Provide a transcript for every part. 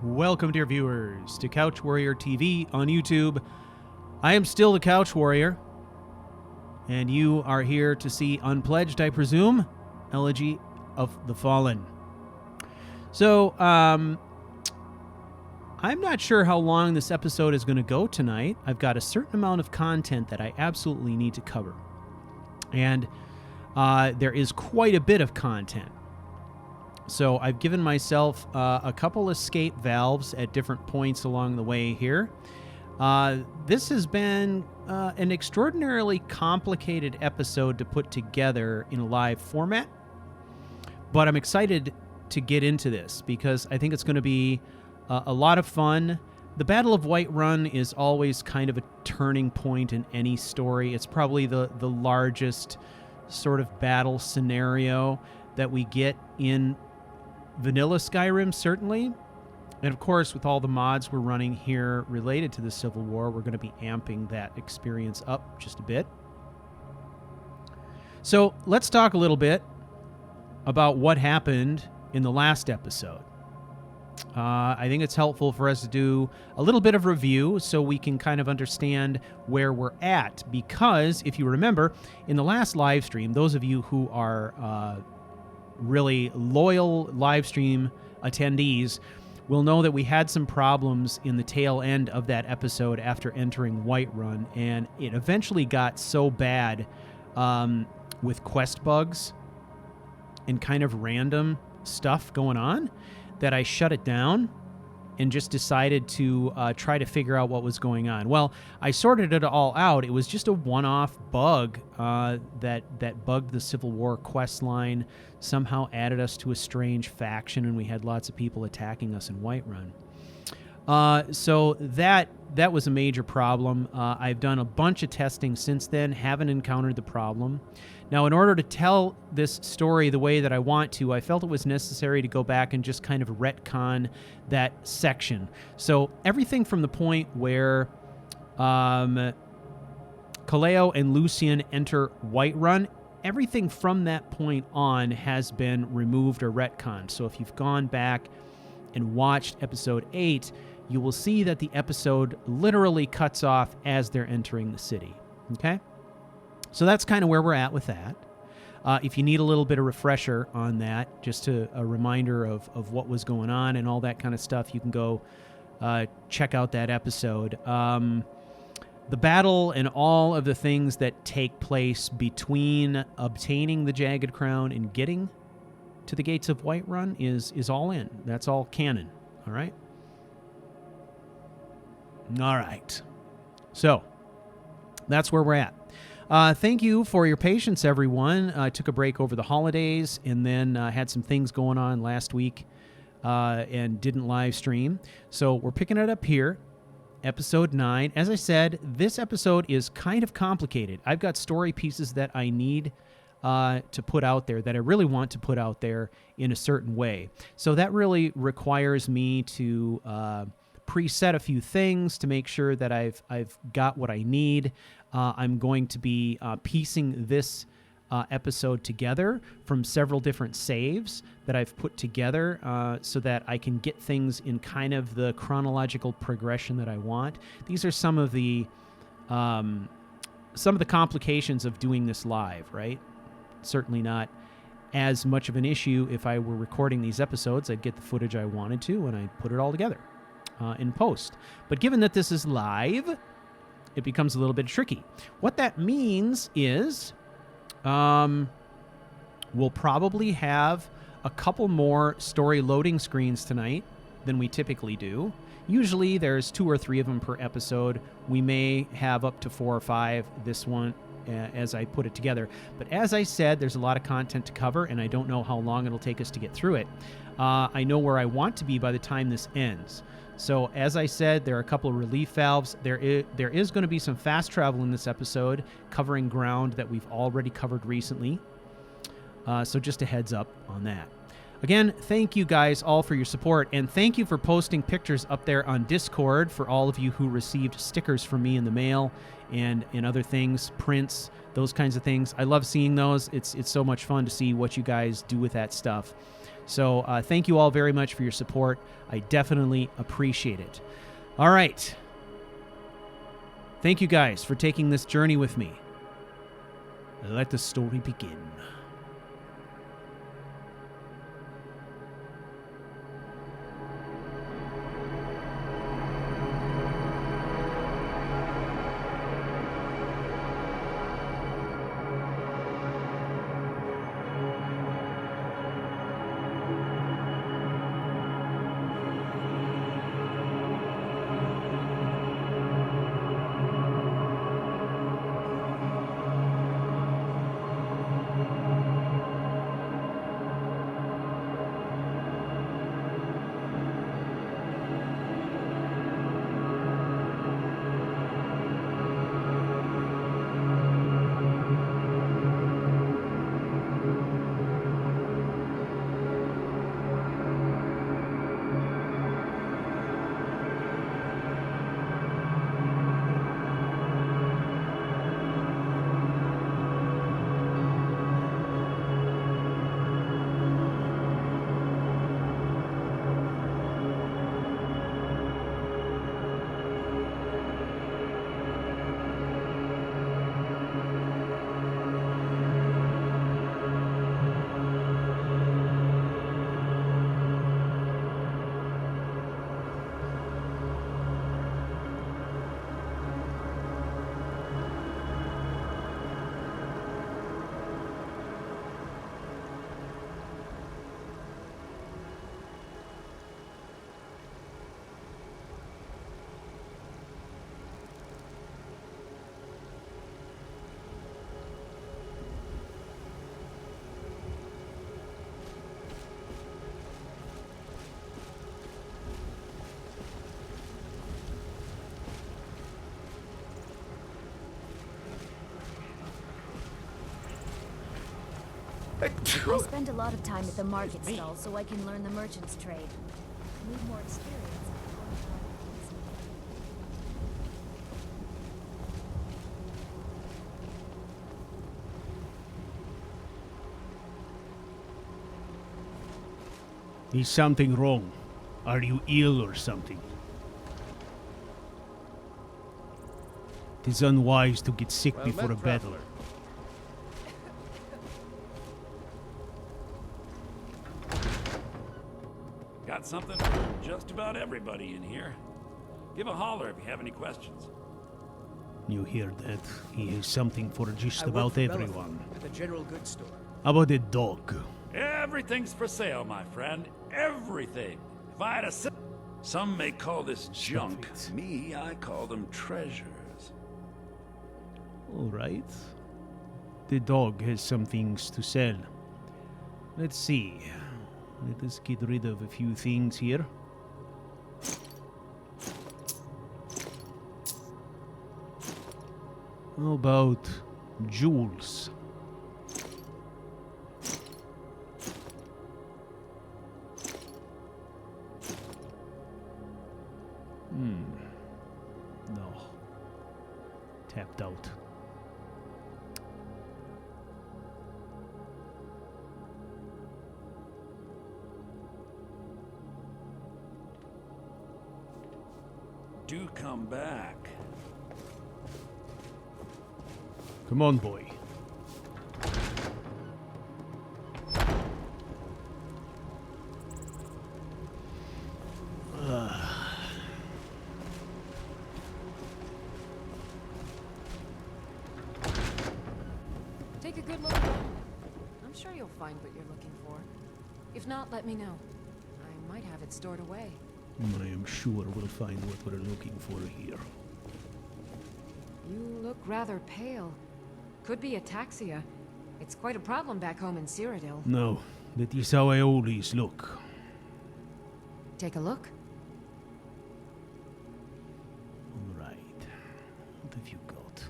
Welcome, dear viewers, to CouchWarrior TV on YouTube. I am still the CouchWarrior, and you are here to see Unpledged, I presume, Elegy of the Fallen. So, I'm not sure how long this episode is going to go tonight. I've got a certain amount of content that I absolutely need to cover. And there is quite a bit of content. So I've given myself a couple escape valves at different points along the way here. This has been an extraordinarily complicated episode to put together in a live format. But I'm excited to get into this because I think it's going to be a lot of fun. The Battle of Whiterun is always kind of a turning point in any story. It's probably the largest sort of battle scenario that we get in vanilla Skyrim, certainly. And of course, with all the mods we're running here related to the Civil War, we're going to be amping that experience up just a bit. So let's talk a little bit about what happened in the last episode. I think it's helpful for us to do a little bit of review so we can kind of understand where we're at. Because if you remember, in the last live stream, those of you who are really loyal live stream attendees will know that we had some problems in the tail end of that episode after entering Whiterun, and it eventually got so bad with quest bugs and kind of random stuff going on that I shut it down and just decided to try to figure out what was going on. Well, I sorted it all out. It was just a one-off bug that bugged the Civil War quest line, somehow added us to a strange faction, and we had lots of people attacking us in Whiterun. So that was a major problem. I've done a bunch of testing since then, haven't encountered the problem. Now, in order to tell this story the way that I want to, I felt it was necessary to go back and just kind of retcon that section. So everything from the point where Caleo and Lucien enter Whiterun, everything from that point on has been removed or retconned. So if you've gone back and watched episode 8, you will see that the episode literally cuts off as they're entering the city. Okay? So that's kind of where we're at with that. If you need a little bit of refresher on that, just a reminder of what was going on and all that kind of stuff, you can go check out that episode. The battle and all of the things that take place between obtaining the Jagged Crown and getting to the gates of Whiterun is all in. That's all canon. All right? All right. So that's where we're at. Thank you for your patience, everyone. I took a break over the holidays and then had some things going on last week and didn't live stream. So we're picking it up here, episode 9. As I said, this episode is kind of complicated. I've got story pieces that I need to put out there, that I really want to put out there in a certain way. So that really requires me to preset a few things to make sure that I've got what I need. I'm going to be piecing this episode together from several different saves that I've put together so that I can get things in kind of the chronological progression that I want. These are some of the complications of doing this live, right? Certainly not as much of an issue if I were recording these episodes. I'd get the footage I wanted to and I'd put it all together in post. But given that this is live, it becomes a little bit tricky. What that means is we'll probably have a couple more story loading screens tonight than we typically do. Usually there's 2 or 3 of them per episode. We may have up to 4 or 5 this one as I put it together. But as I said, there's a lot of content to cover, and I don't know how long it'll take us to get through it. I know where I want to be by the time this ends. So as I said, there are a couple of relief valves. There is going to be some fast travel in this episode, covering ground that we've already covered recently. So just a heads up on that. Again, thank you guys all for your support, and thank you for posting pictures up there on Discord for all of you who received stickers from me in the mail and other things, prints, those kinds of things. I love seeing those. It's so much fun to see what you guys do with that stuff. So thank you all very much for your support. I definitely appreciate it. All right. Thank you guys for taking this journey with me. Let the story begin. I spend a lot of time at the market stall so I can learn the merchant's trade. Need more experience. Is something wrong? Are you ill or something? It is unwise to get sick before a battle. Got something for just about everybody in here. Give a holler if you have any questions. You hear that? He has something for just about everyone. At the general goods store. How about a dog? Everything's for sale, my friend. Everything. If I had a some may call this junk. Me, I call them treasures. All right. The dog has some things to sell. Let's see. Let us get rid of a few things here. How about jewels? No. Tapped out. Do come back. Come on, boy. Take a good look around. I'm sure you'll find what you're looking for. If not, let me know. I might have it stored away. I am sure we'll find what we're looking for here. You look rather pale. Could be ataxia. It's quite a problem back home in Cyrodiil. No, that is how I always look. Take a look. All right. What have you got?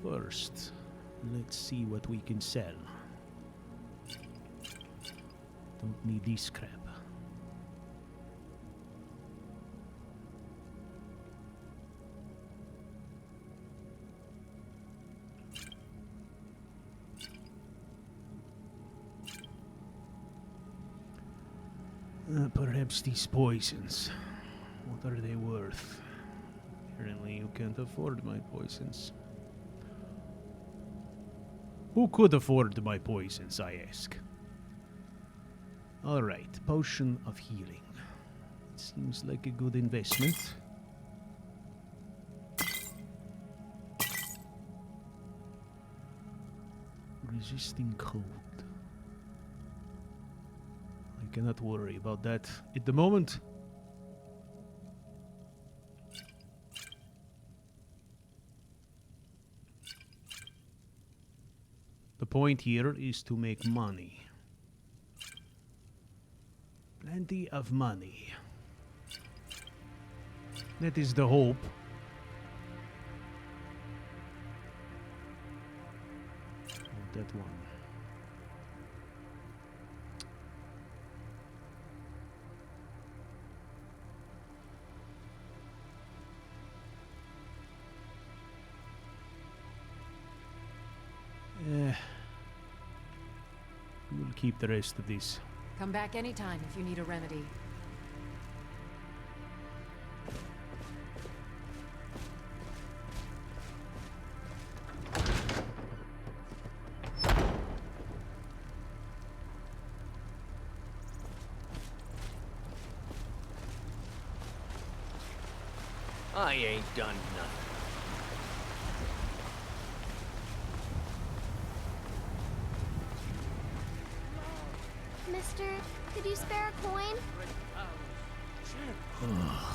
First, let's see what we can sell. Don't need this crap. Perhaps these poisons. What are they worth? Apparently you can't afford my poisons. Who could afford my poisons, I ask? Alright, potion of healing. Seems like a good investment. Resisting cold. I cannot worry about that at the moment. The point here is to make money. Plenty of money. That is the hope. Oh, that one. We'll keep the rest of this. Come back anytime if you need a remedy. I ain't done nothing. Mister, could you spare a coin?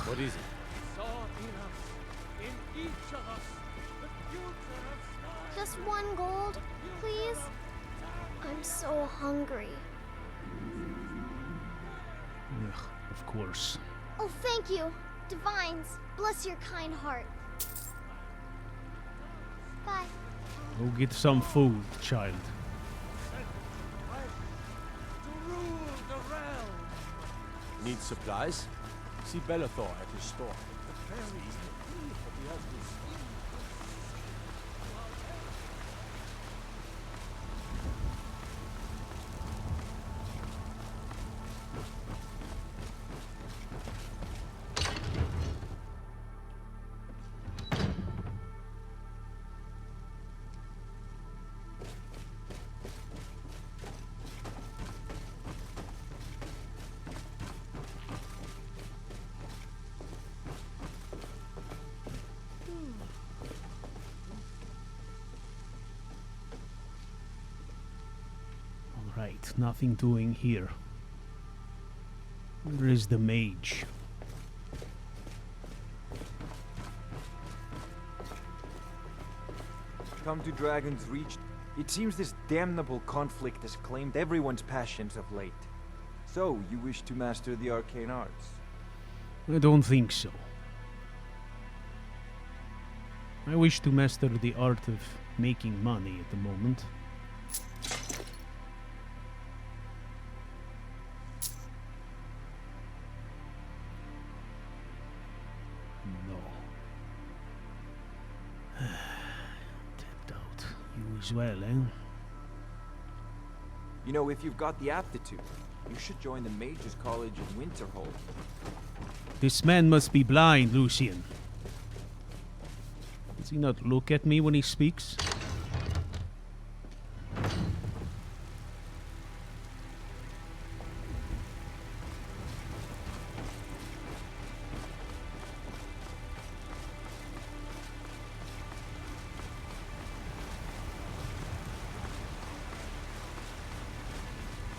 What is it? Just 1 gold, please? I'm so hungry. Ugh, of course. Oh, thank you. Divines, bless your kind heart. Bye. Go get some food, child. Need supplies? See Bellathor at his store. Right, nothing doing here. Where is the mage? Come to Dragon's Reach. It seems this damnable conflict has claimed everyone's passions of late. So, you wish to master the arcane arts? I don't think so. I wish to master the art of making money at the moment. No. Tapped out. You as well, eh? You know, if you've got the aptitude, you should join the Mages College in Winterhold. This man must be blind, Lucien. Does he not look at me when he speaks?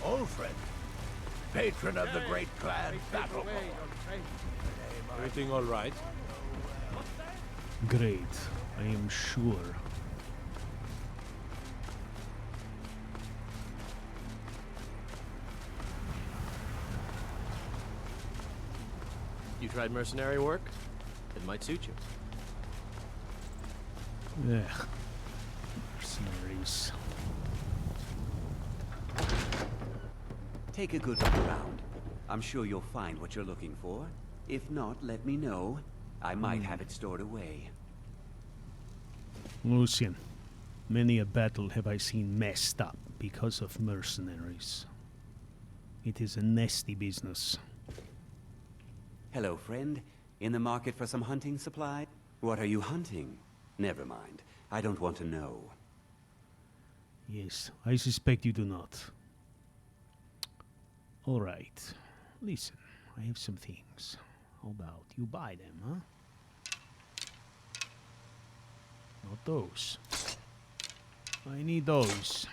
Ulfric, patron of the great clan Battle For. Everything all right? Great, I am sure. You tried mercenary work? It might suit you. Ugh. Mercenaries. Take a good look around. I'm sure you'll find what you're looking for. If not, let me know. I might have it stored away. Lucien, many a battle have I seen messed up because of mercenaries. It is a nasty business. Hello, friend. In the market for some hunting supply? What are you hunting? Never mind. I don't want to know. Yes, I suspect you do not. All right. Listen, I have some things. How about you buy them, huh? Not those. I need those.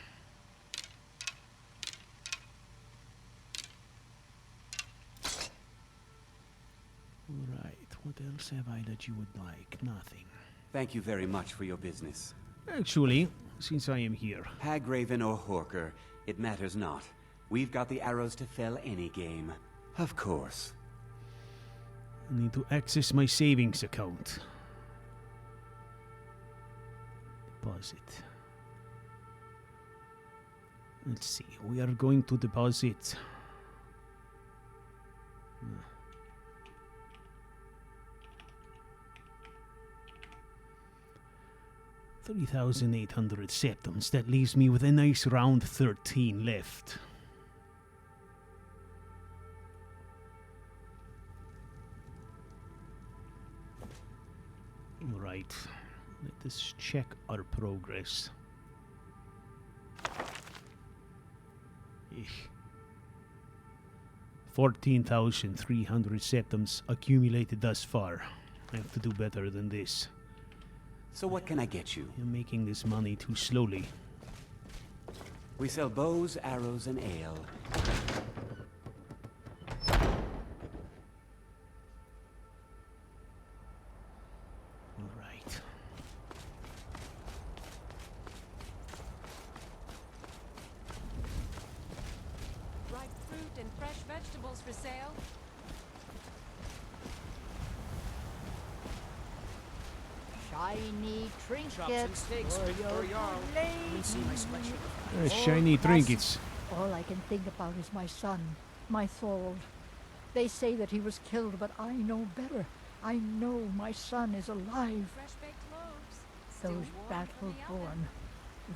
All right. What else have I that you would like? Nothing. Thank you very much for your business. Actually, since I am here, Hagraven or Horker, it matters not. We've got the arrows to fell any game. Of course. I need to access my savings account. Deposit. Let's see. We are going to deposit. 3,800 septums. That leaves me with a nice round 13 left. Alright. Let us check our progress. 14,300 septums accumulated thus far. I have to do better than this. So what can I get you? You're making this money too slowly. We sell bows, arrows, and ale. All right. Ripe fruit and fresh vegetables for sale. Shiny trinkets for your lady. Shiny trinkets. All I can think about is my son, my Thorold. They say that he was killed, but I know better. I know my son is alive. Fresh baked loaves. Still Those warm from the battle-born. oven.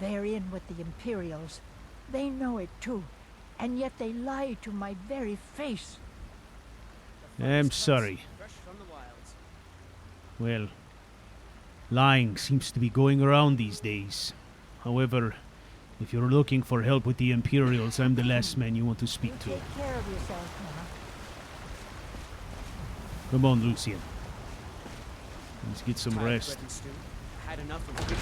They're in with the Imperials. They know it too. And yet they lie to my very face. I'm sorry. Well, lying seems to be going around these days. However, if you're looking for help with the Imperials, I'm the last man you want to speak to. Take care of yourself now. Come on, Lucien. Let's get some rest. Had enough of it.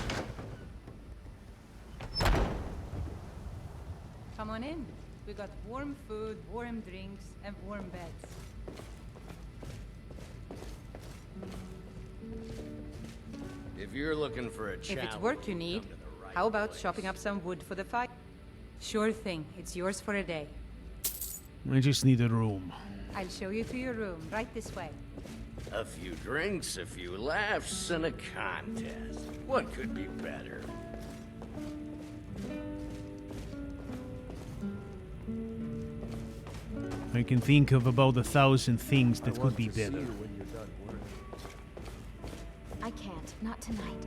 Come on in. We got warm food, warm drinks, and warm beds. If you're looking for a challenge, If it's work you need, how about chopping up some wood for the fire? Sure thing. It's yours for a day. I just need a room. I'll show you to your room, right this way. A few drinks, a few laughs, and a contest. What could be better? I can think of about 1,000 things that could be better. I can't. Not tonight.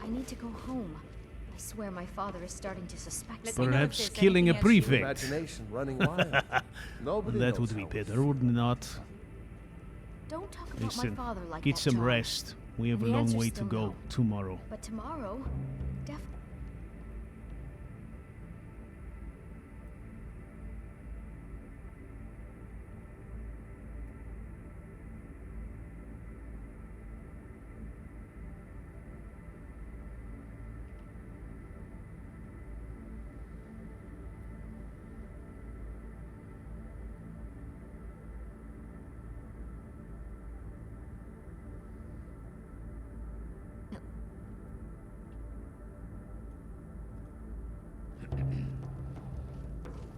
I need to go home. I swear my father is starting to suspect Let me something. know if Perhaps there's killing a anything else you- prefect. Imagination running wild. Nobody That knows would be how better, wouldn't it not? Don't talk about Listen, my father like get that, some John. rest. We have a The long answer's way to still go no. tomorrow. But tomorrow, definitely.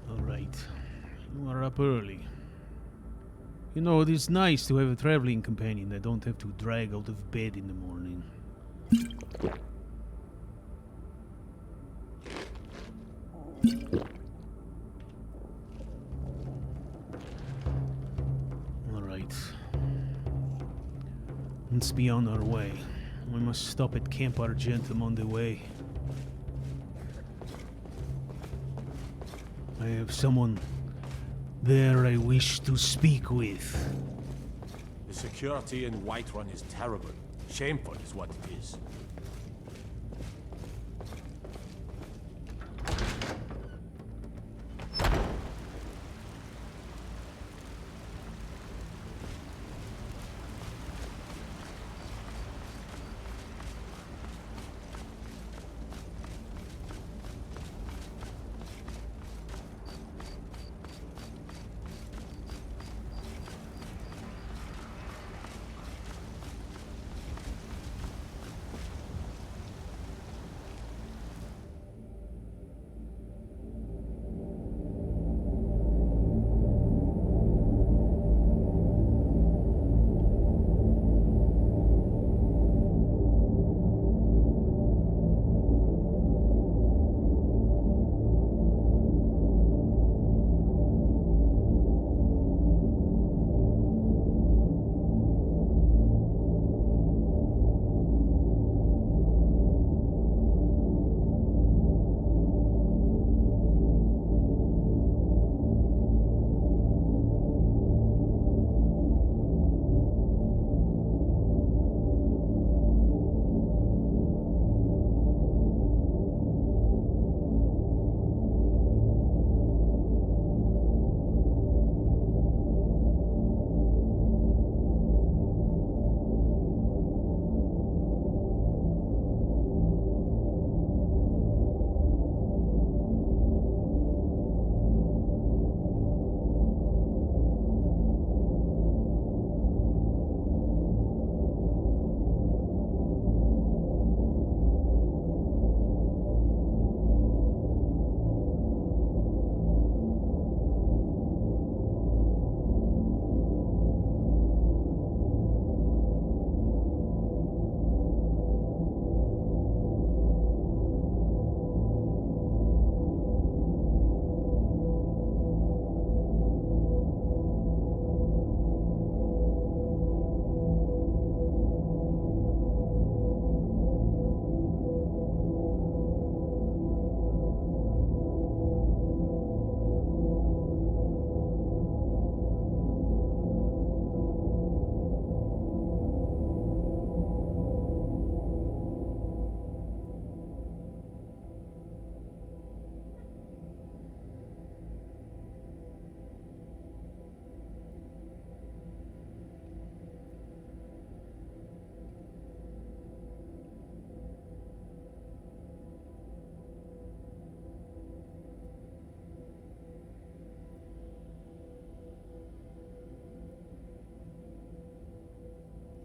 All right. You are up early. You know, it is nice to have a traveling companion that don't have to drag out of bed in the morning. All right. Let's be on our way. We must stop at Camp Argentum on the way. I have someone there I wish to speak with. The security in Whiterun is terrible. Shameful is what it is.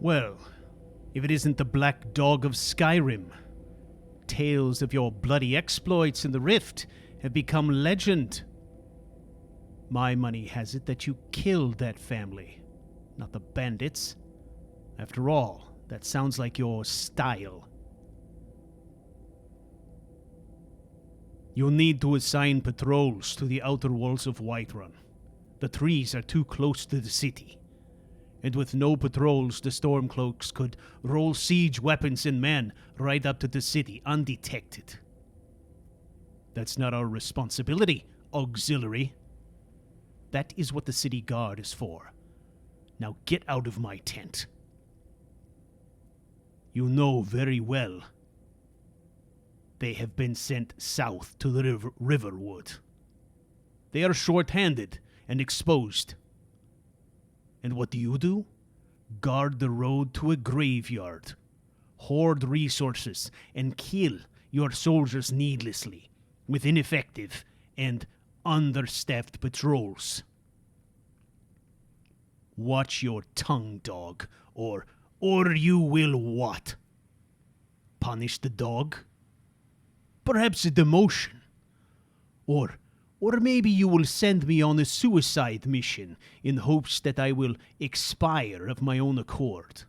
Well, if it isn't the Black Dog of Skyrim. Tales of your bloody exploits in the Rift have become legend. My money has it that you killed that family, not the bandits. After all, that sounds like your style. You'll need to assign patrols to the outer walls of Whiterun. The trees are too close to the city. And with no patrols, the Stormcloaks could roll siege weapons and men right up to the city undetected. That's not our responsibility, auxiliary. That is what the city guard is for. Now get out of my tent. You know very well they have been sent south to the Riverwood. They are short-handed and exposed. And what do? Guard the road to a graveyard, hoard resources, and kill your soldiers needlessly with ineffective and understaffed patrols. Watch your tongue, dog, or you will what? Punish the dog? Perhaps a demotion. Or maybe you will send me on a suicide mission in hopes that I will expire of my own accord.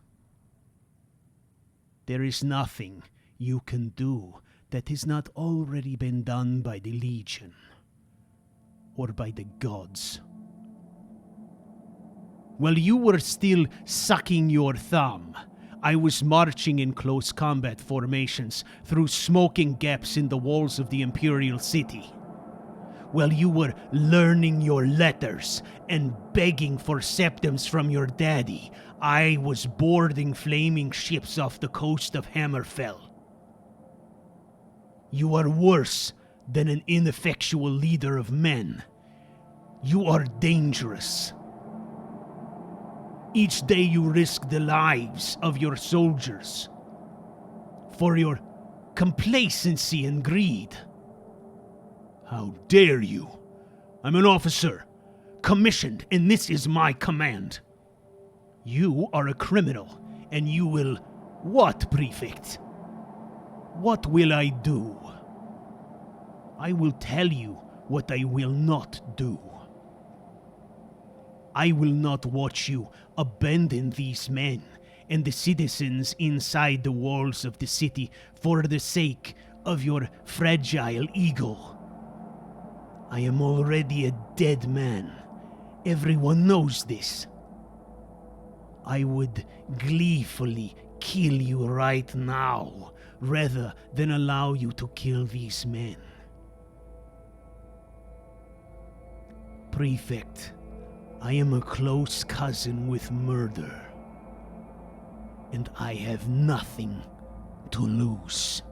There is nothing you can do that has not already been done by the Legion or by the gods. While you were still sucking your thumb, I was marching in close combat formations through smoking gaps in the walls of the Imperial City. while you were learning your letters and begging for septums from your daddy, I was boarding flaming ships off the coast of Hammerfell. You are worse than an ineffectual leader of men. You are dangerous. Each day you risk the lives of your soldiers for your complacency and greed. How dare you? I'm an officer, commissioned, and this is my command. You are a criminal, and you will... What, Prefect? What will I do? I will tell you what I will not do. I will not watch you abandon these men and the citizens inside the walls of the city for the sake of your fragile ego. I am already a dead man. Everyone knows this. I would gleefully kill you right now, rather than allow you to kill these men. Prefect, I am a close cousin with murder, and I have nothing to lose.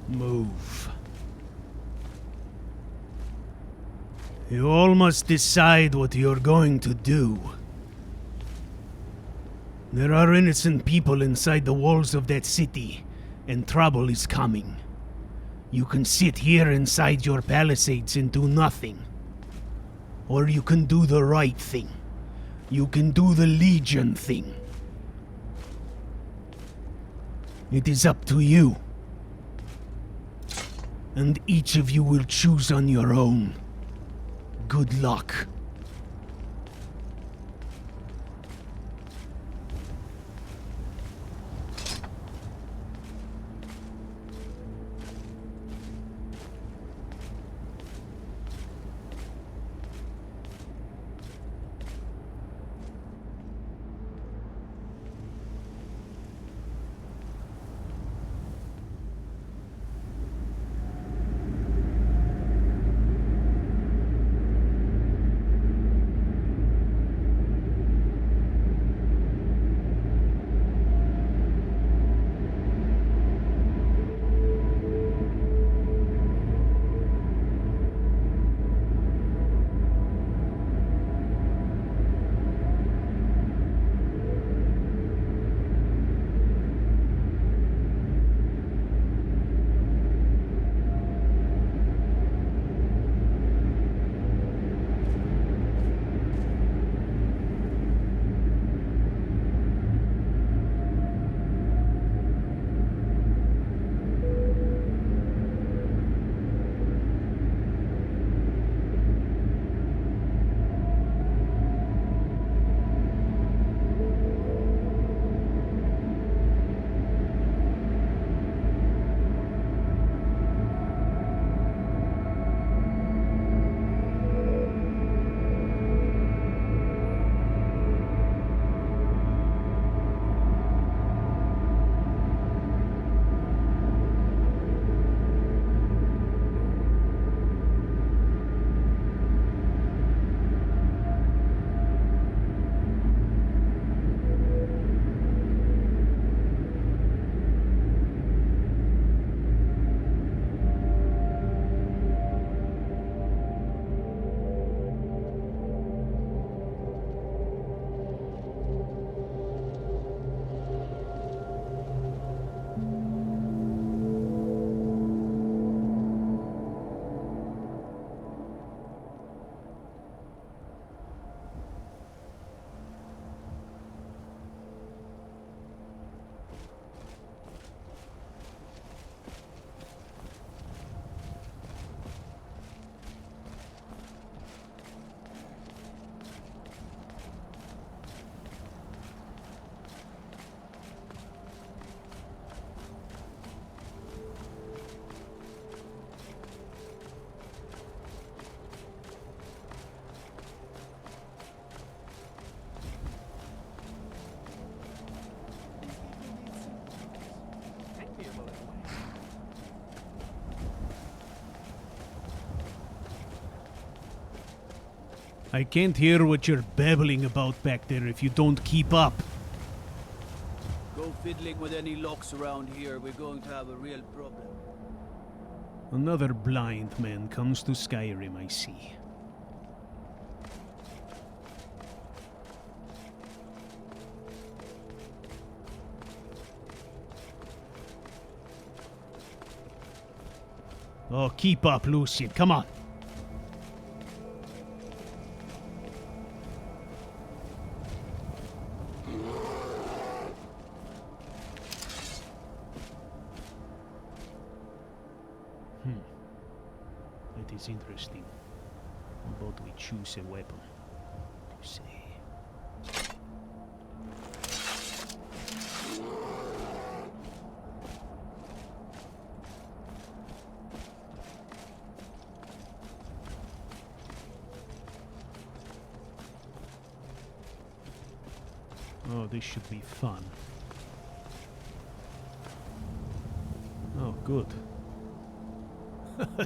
Move. You all must decide what you're going to do. There are innocent people inside the walls of that city, and trouble is coming. You can sit here inside your palisades and do nothing. Or you can do the right thing. You can do the Legion thing. It is up to you. And each of you will choose on your own. Good luck. I can't hear what you're babbling about back there if you don't keep up. Go fiddling with any locks around here, we're going to have a real problem. Another blind man comes to Skyrim, I see. Oh, keep up, Lucien. Come on. That is interesting. How about we choose a weapon? To say. Oh, this should be fun. Oh, good.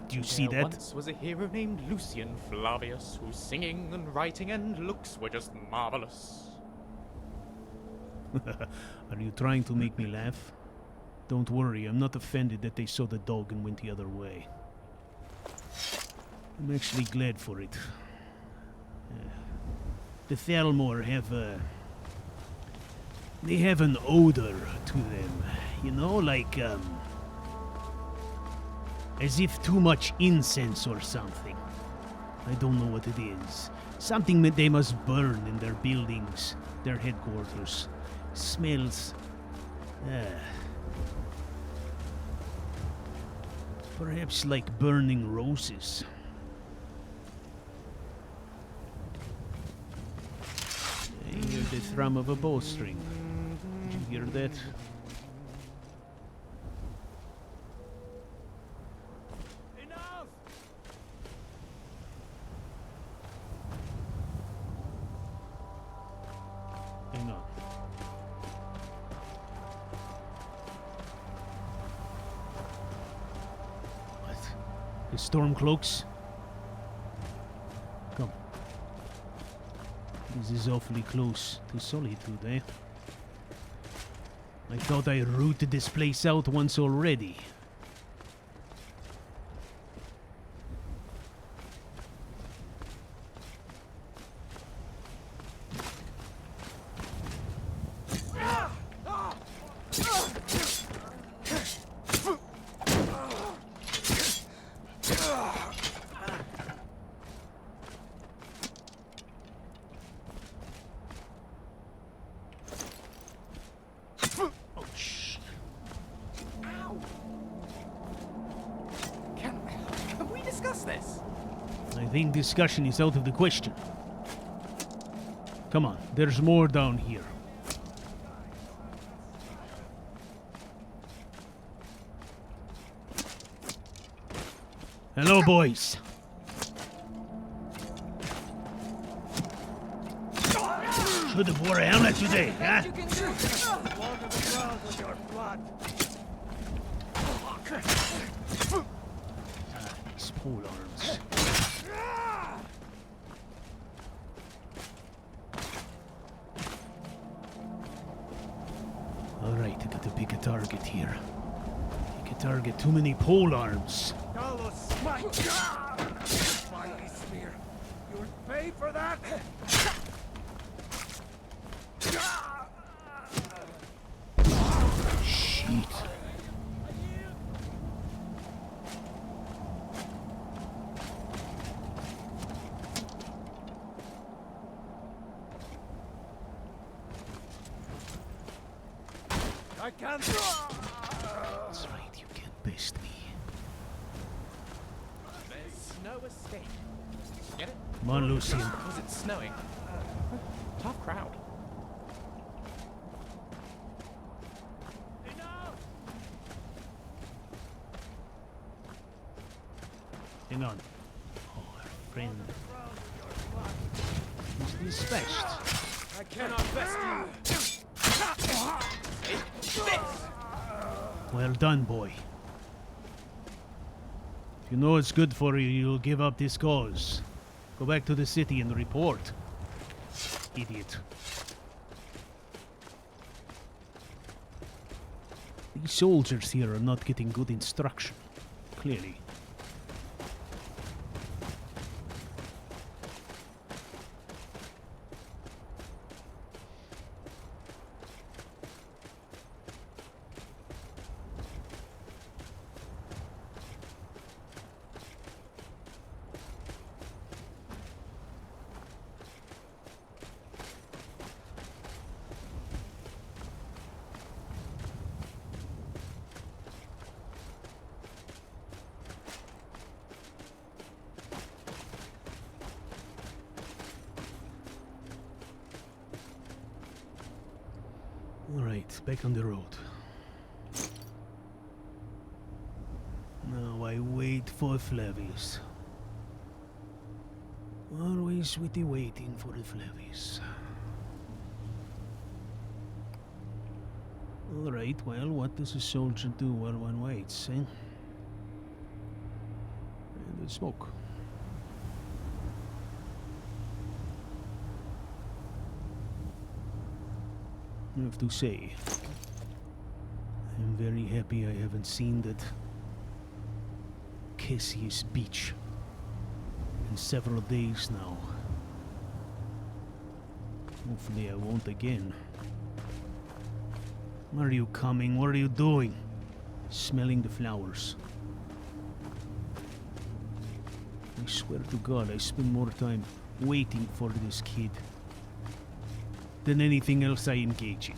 Do you see There that? once was a hero named Lucien Flavius, whose singing and writing and looks were just marvelous. Are you trying to make me laugh? Don't worry, I'm not offended that they saw the dog and went the other way. I'm actually glad for it. The Thalmor have they have an odor to them, you know, like as if too much incense or something. I don't know what it is. Something that they must burn in their buildings, their headquarters. Smells... perhaps like burning roses. I hear the thrum of a bowstring. Did you hear that? Hang on. What? The Stormcloaks? Come. This is awfully close to Solitude, eh? I thought I rooted this place out once already. I think discussion is out of the question. Come on, there's more down here. Hello, boys. Should have wore a helmet today, huh? These pole arms. Alright, I gotta pick a target here. Pick a target, too many pole arms. Finally, Smear. You'll pay for that? Shit. I can't. That's right, you can't best me. Snow escape. Get it? Come on, Lucien. Was it snowing? Tough crowd. Hang on. Oh, our friend. He's dispatched. I cannot best you. Well done, boy. If you know it's good for you, you'll give up this cause. Go back to the city and report. Idiot. These soldiers here are not getting good instruction. Clearly. Alright, back on the road. Now I wait for Flavius. Always with the waiting for the Flavius. Alright, well, what does a soldier do while one waits, eh? And let's smoke. I have to say, I'm very happy I haven't seen that Cassius beach in several days now. Hopefully I won't again. Where are you coming? What are you doing? Smelling the flowers. I swear to God, I spend more time waiting for this kid than anything else I engage in.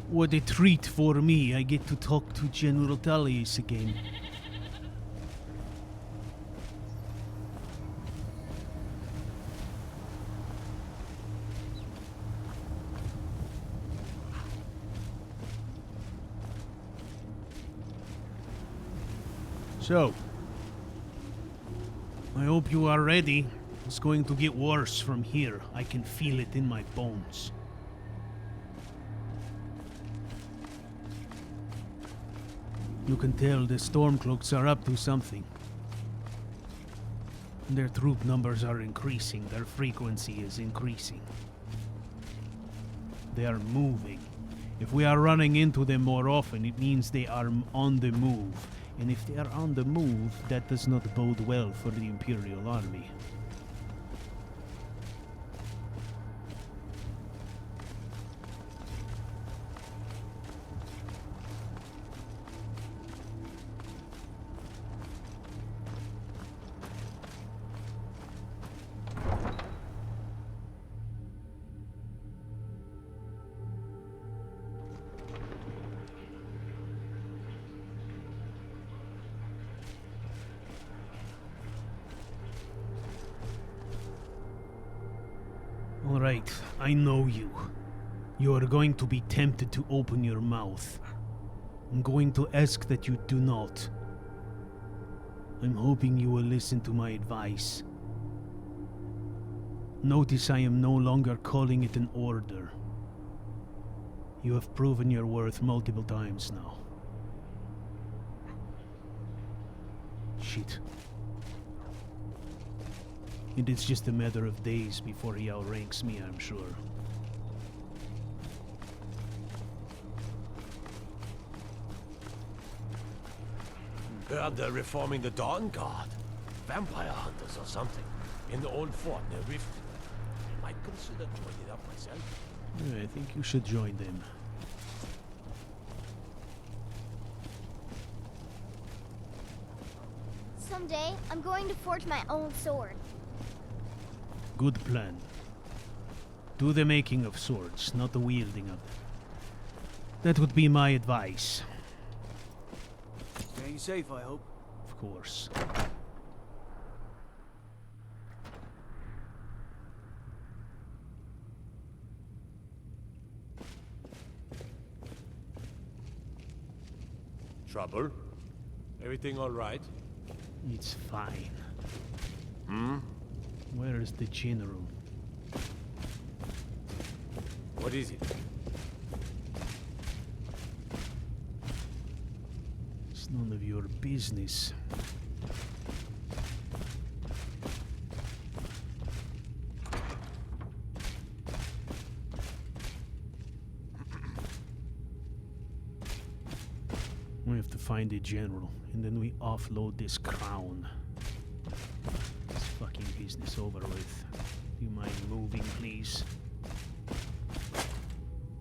What a treat for me, I get to talk to General Tullius again. So, I hope you are ready. It's going to get worse from here. I can feel it in my bones. You can tell the Stormcloaks are up to something. Their troop numbers are increasing. Their frequency is increasing. They are moving. If we are running into them more often, it means they are on the move. And if they are on the move, that does not bode well for the Imperial Army. Alright, I know you. You are going to be tempted to open your mouth. I'm going to ask that you do not. I'm hoping you will listen to my advice. Notice I am no longer calling it an order. You have proven your worth multiple times now. Shit. It is just a matter of days before he outranks me, I'm sure. Heard they're reforming the Dawn Guard. Vampire hunters or something. In the old fort near Rift. Might consider joining up myself. Yeah, I think you should join them. Someday, I'm going to forge my own sword. Good plan. Do the making of swords, not the wielding of them. That would be my advice. Staying safe, I hope. Of course. Trouble? Everything all right? It's fine. Hmm? Where is the general? What is it? It's none of your business. We have to find the general, and then we offload this crown. This fucking business over with. Do you mind moving, please?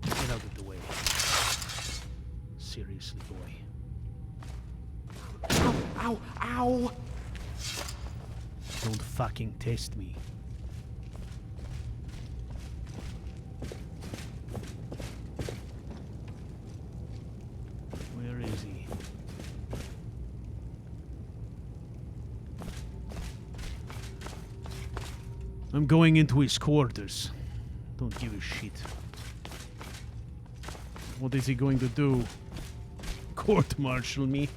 Get out of the way. Seriously, boy. Ow! Ow! Ow! Don't fucking test me. Where is he? I'm going into his quarters. Don't give a shit. What is he going to do? Court-martial me?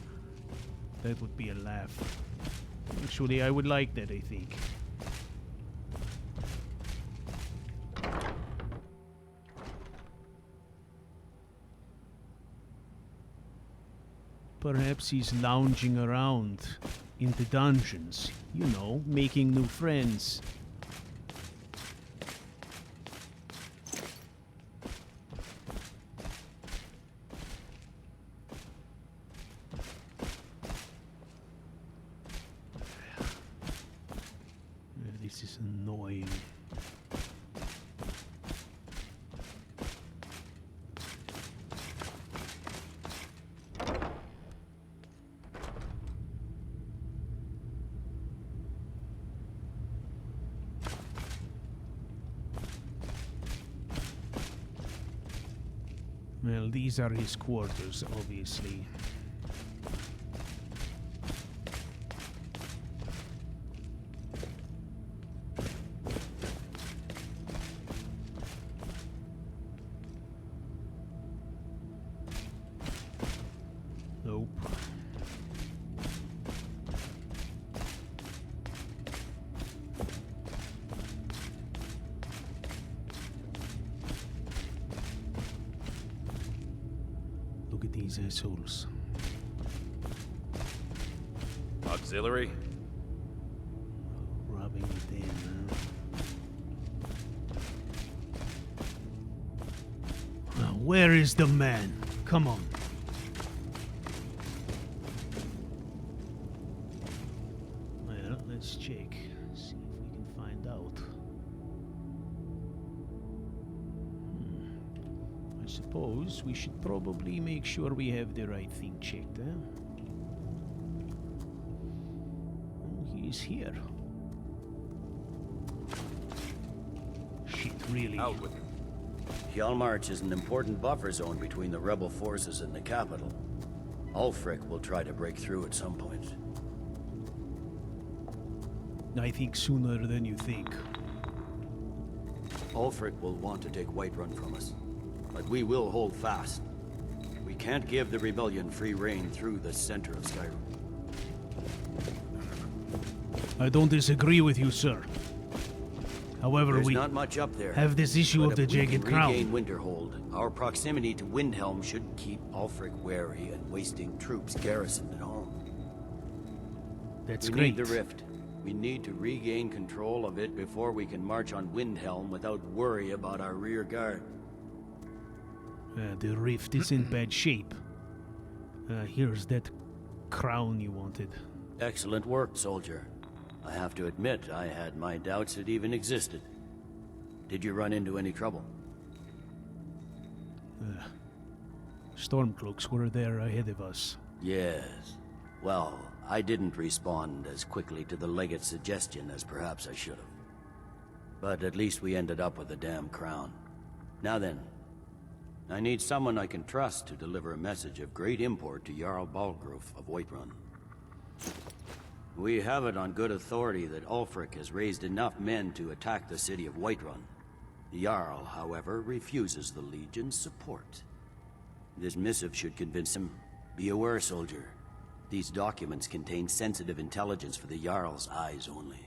That would be a laugh. Actually, I would like that, I think. Perhaps he's lounging around in the dungeons, you know, making new friends. This is annoying. Well, these are his quarters, obviously. Nope. Look at these assholes. Auxiliary? Robbing it in, huh? Now, where is the man? Come on. Well, let's check. See if we can find out. I suppose we should probably make sure we have the right thing checked, huh? Oh, he is here. Shit, really? Out with him. Hjalmarch is an important buffer zone between the rebel forces and the capital. Ulfric will try to break through at some point. I think sooner than you think. Ulfric will want to take Whiterun from us, but we will hold fast. We can't give the rebellion free rein through the center of Skyrim. I don't disagree with you, sir. However, There's we not much up there, have this issue but of the if we can Jagged Crown. regain Winterhold, our proximity to Windhelm should keep Ulfric wary and wasting troops garrisoned at home. That's we great. need the rift. We need to regain control of it before we can march on Windhelm without worry about our rear guard. The rift is in bad shape. Here's that crown you wanted. Excellent work, soldier. I have to admit, I had my doubts it even existed. Did you run into any trouble? Stormcloaks were there ahead of us. Yes. Well, I didn't respond as quickly to the legate's suggestion as perhaps I should have. But at least we ended up with the damn crown. Now then, I need someone I can trust to deliver a message of great import to Jarl Balgruf of Whiterun. We have it on good authority that Ulfric has raised enough men to attack the city of Whiterun. The Jarl, however, refuses the Legion's support. This missive should convince him. Be aware, soldier. These documents contain sensitive intelligence for the Jarl's eyes only.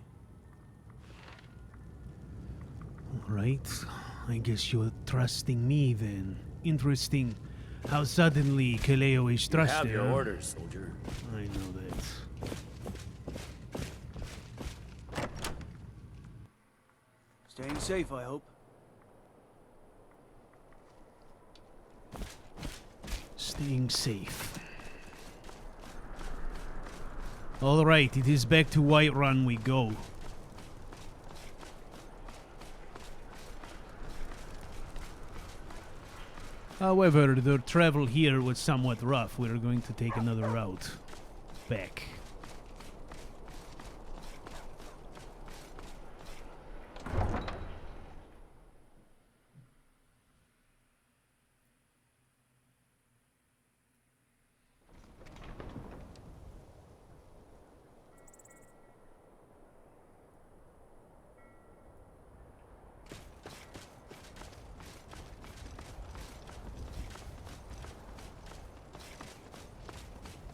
Right. I guess you're trusting me then. Interesting how suddenly Caleo is trusted. You have your orders, soldier. I know that. Staying safe, I hope. Staying safe. Alright, it is back to Whiterun we go. However, the travel here was somewhat rough. We're going to take another route back.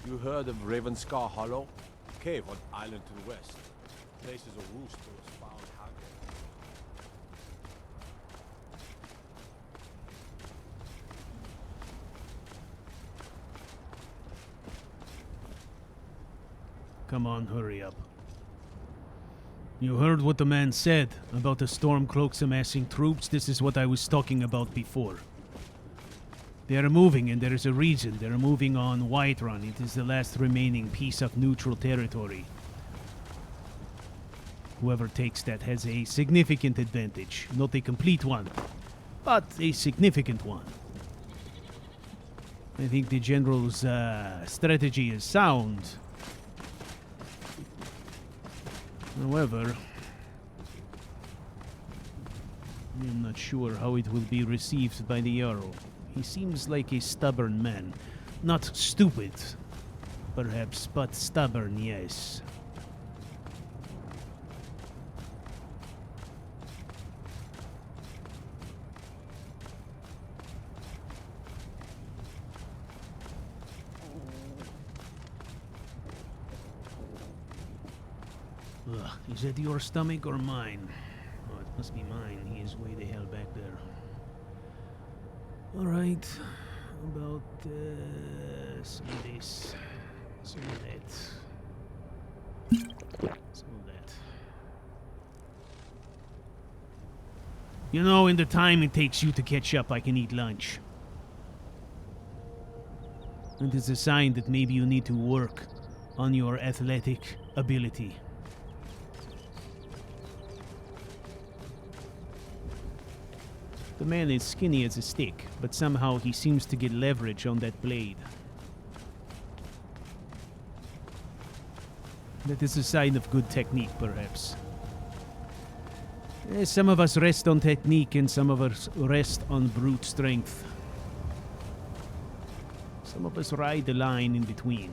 You heard of Ravenscar Hollow? Cave on island to the west. Place is a roost that was found haggard. Come on, hurry up. You heard what the man said about the Stormcloaks amassing troops? This is what I was talking about before. They are moving, and there is a reason. They are moving on Whiterun. It is the last remaining piece of neutral territory. Whoever takes that has a significant advantage. Not a complete one, but a significant one. I think the general's strategy is sound. However, I'm not sure how it will be received by the Jarl. He seems like a stubborn man. Not stupid, perhaps, but stubborn, yes. Ugh, is that your stomach or mine? Oh, it must be mine. He is way the hell back there. Alright, about some of this, some of that, some of that. You know, in the time it takes you to catch up, I can eat lunch. And it's a sign that maybe you need to work on your athletic ability. The man is skinny as a stick, but somehow he seems to get leverage on that blade. That is a sign of good technique, perhaps. Some of us rest on technique and some of us rest on brute strength. Some of us ride the line in between.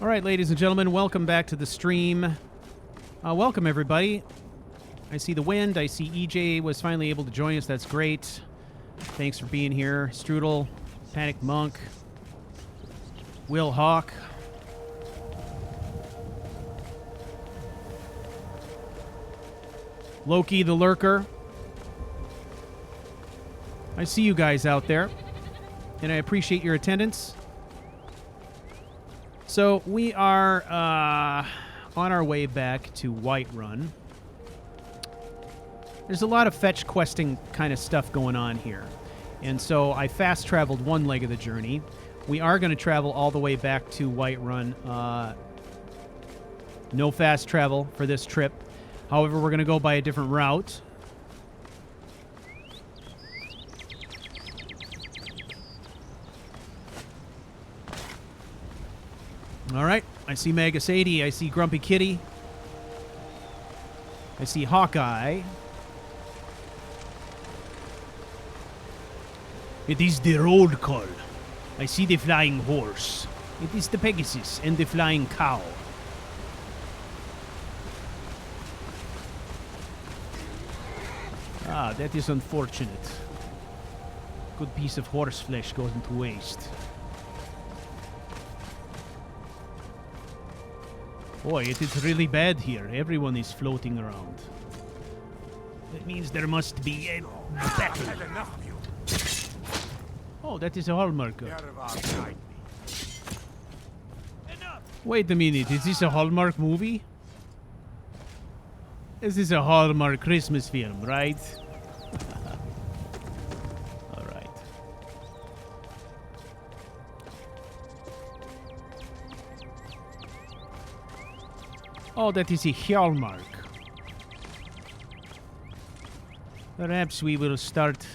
All right, ladies and gentlemen, welcome back to the stream. Welcome, everybody. I see the wind. I see EJ was finally able to join us. That's great. Thanks for being here. Strudel, Panic Monk, Will Hawk. Loki the Lurker. I see you guys out there, and I appreciate your attendance. So we are on our way back to Whiterun. There's a lot of fetch questing kind of stuff going on here. And so I fast traveled one leg of the journey. We are going to travel all the way back to Whiterun. No fast travel for this trip. However, we're going to go by a different route. All right, I see Magus 80, I see Grumpy Kitty, I see Hawkeye. It is the roll call. I see the flying horse. It is the Pegasus and the flying cow. Ah, that is unfortunate. Good piece of horse flesh goes into waste. Boy, it is really bad here. Everyone is floating around. That means there must be a battle. Oh, that is a hallmarker. Wait a minute, is this a Hallmark movie? This is a Hallmark Christmas film, right? Alright. Oh, that is a Hallmark. Perhaps we will start...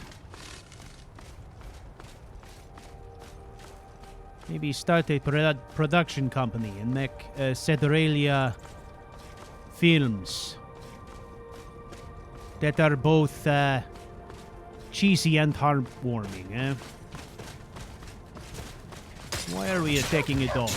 Maybe start a production company and make Ceteralia films that are both cheesy and heartwarming, eh? Why are we attacking a dog?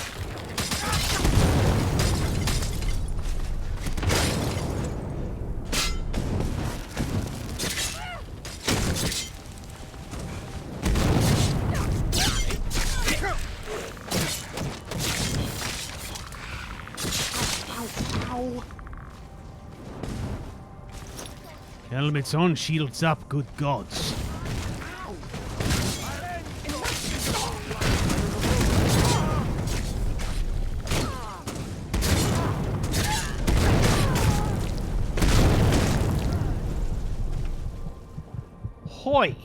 Helmets on, shields up, good gods. Hoy!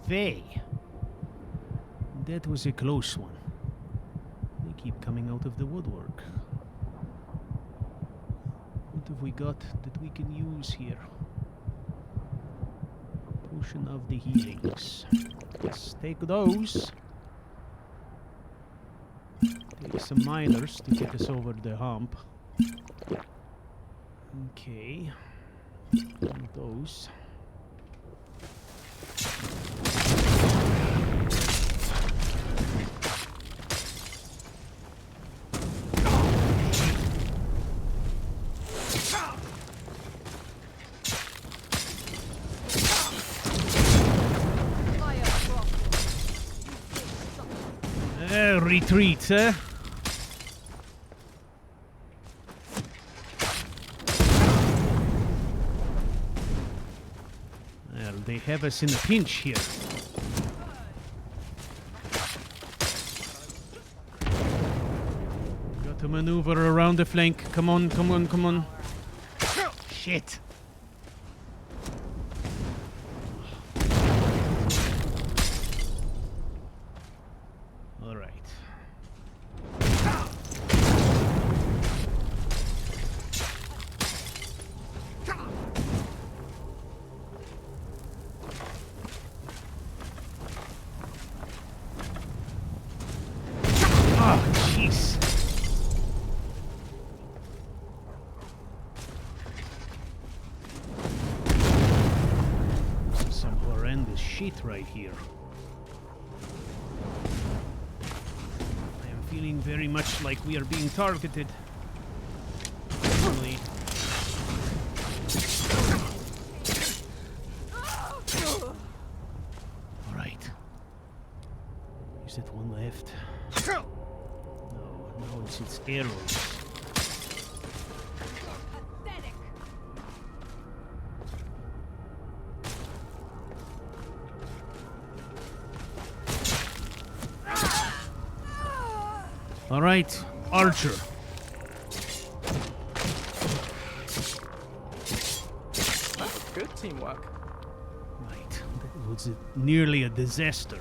Vey. That was a close one. They keep coming out of the woodwork. What have we got that we can use here? Potion of the healings. Let's take those. Take some miners to get us over the hump. Okay. And those. Retreat, eh? Well, they have us in a pinch here. Got to maneuver around the flank. Come on, come on, come on. Shit. Right here. I am feeling very much like we are being targeted. Really. All right. Is that one left? No, no, it's its arrows. All right, Archer. Good teamwork. Right, that was nearly a disaster.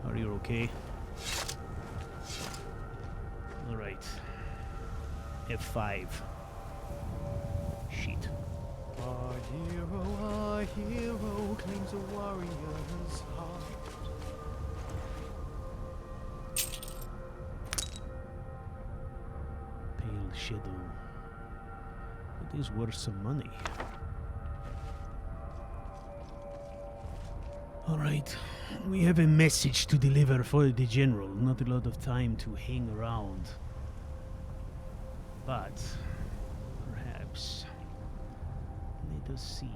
Are you okay? All right. F5. Shit. Our hero claims a warrior's heart. Shadow. It is worth some money. Alright, we have a message to deliver for the general. Not a lot of time to hang around. But perhaps let us see.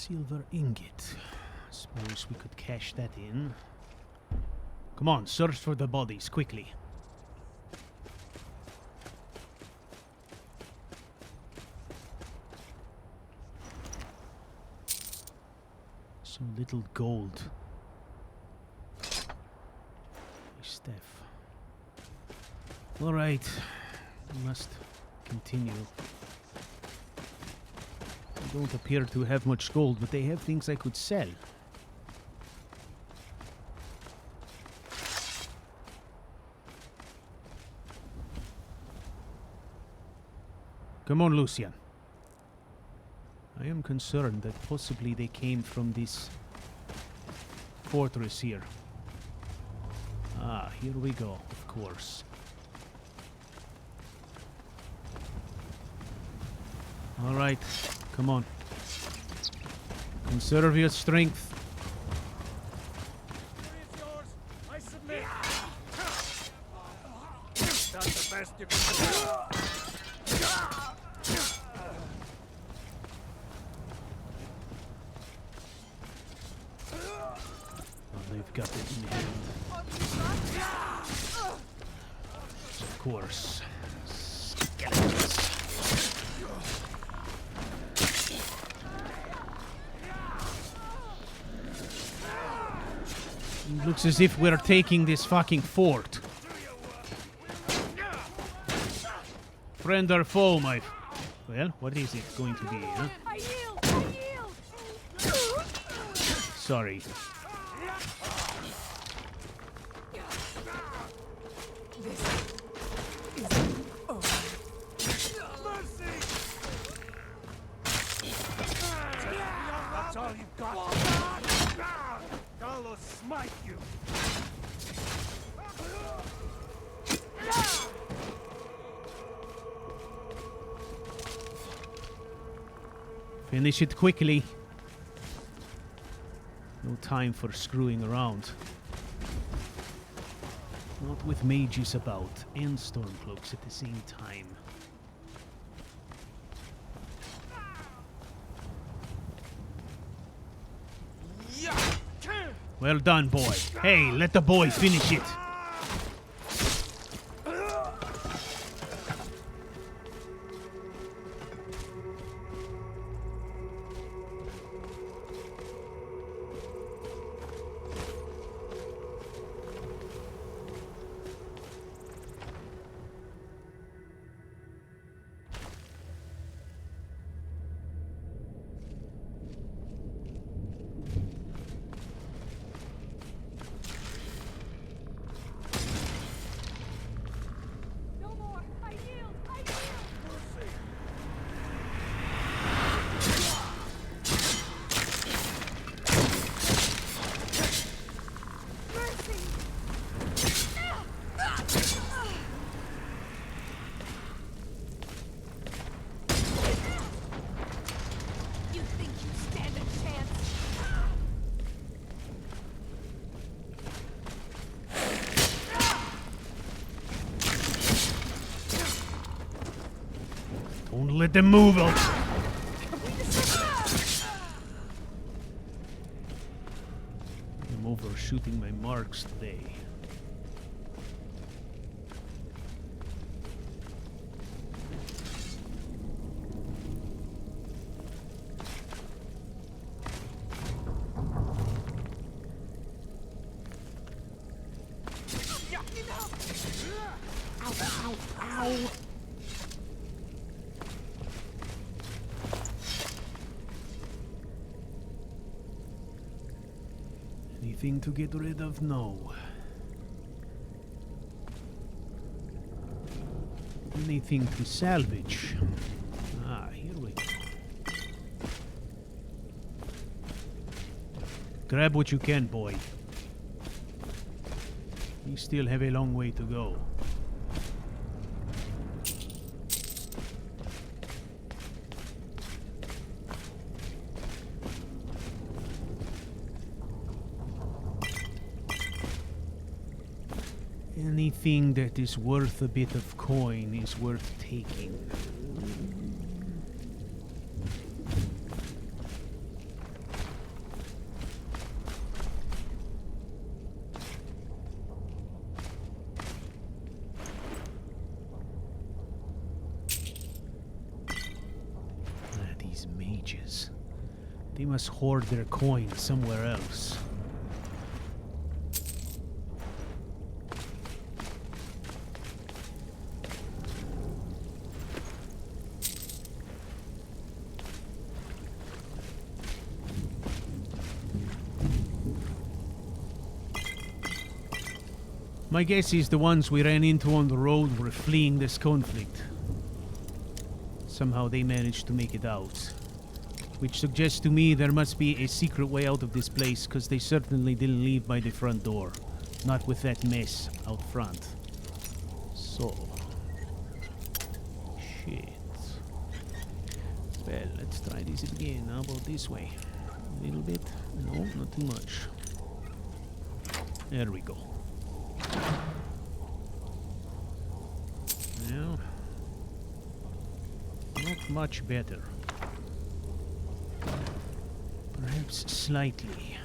Silver ingot. Suppose we could cash that in. Come on, search for the bodies, quickly. So little gold. Steph. Alright, we must continue. They don't appear to have much gold, but they have things I could sell. Come on, Lucien. I am concerned that possibly they came from this fortress here. Ah, here we go, of course. Alright, come on. Conserve your strength. I submit. That's the best you can do. They've got it in hand. Of course. Skeletons. It looks as if we're taking this fucking fort. Friend or foe, my... Well, what is it going to be, huh? I yield! Sorry. That's all you've got. I'll smite you. Finish it quickly. No time for screwing around. Not with mages about and stormcloaks at the same time. Well done, boy. Hey, let the boy finish it. Don't let them move out. I'm overshooting my marks today. Anything to get rid of? No. Anything to salvage? Ah, here we go. Grab what you can, boy. We still have a long way to go. Anything that is worth a bit of coin is worth taking. mages. They must hoard their coin somewhere else. My guess is the ones we ran into on the road were fleeing this conflict. Somehow they managed to make it out. Which suggests to me there must be a secret way out of this place, because they certainly didn't leave by the front door. Not with that mess out front. So... shit. Well, let's try this again. How about this way? A little bit? No, not too much. There we go. Now, not much better. Perhaps slightly.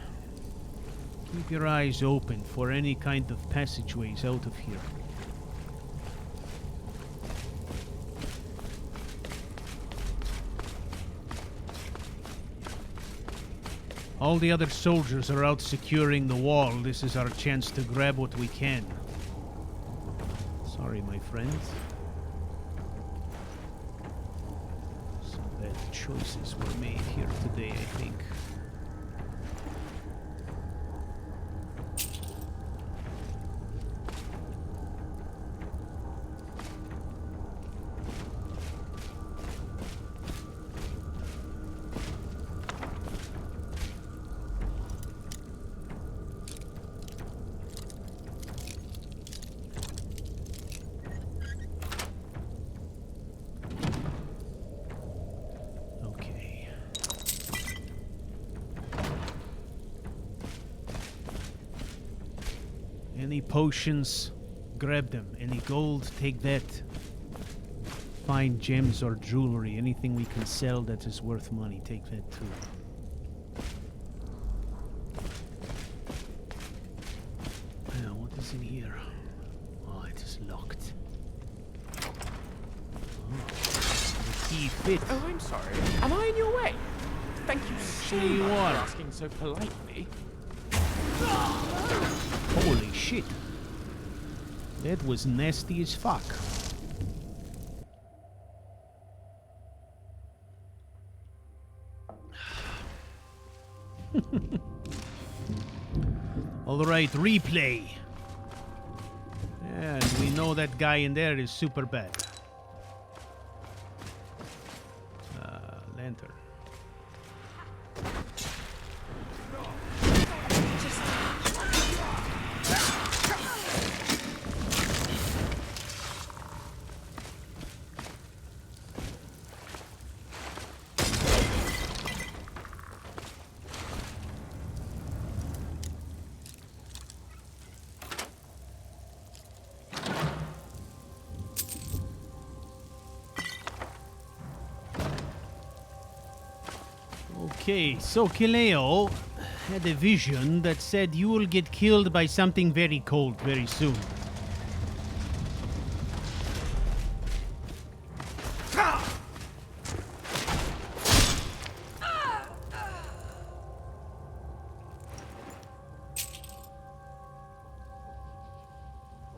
Keep your eyes open for any kind of passageways out of here. All the other soldiers are out securing the wall. This is our chance to grab what we can. Sorry, my friends. Some bad choices were made here today, I think. Any potions, grab them. Any gold, take that. Find gems or jewelry, anything we can sell that is worth money, take that too. Now, what is in here? Oh, it is locked. Oh, the key fit. Oh, I'm sorry. Am I in your way? Thank you so Actually, you much are. for asking so politely. Holy shit. That was nasty as fuck. Alright, replay. And we know that guy in there is super bad. Lantern. Okay, so Caleo had a vision that said you will get killed by something very cold very soon.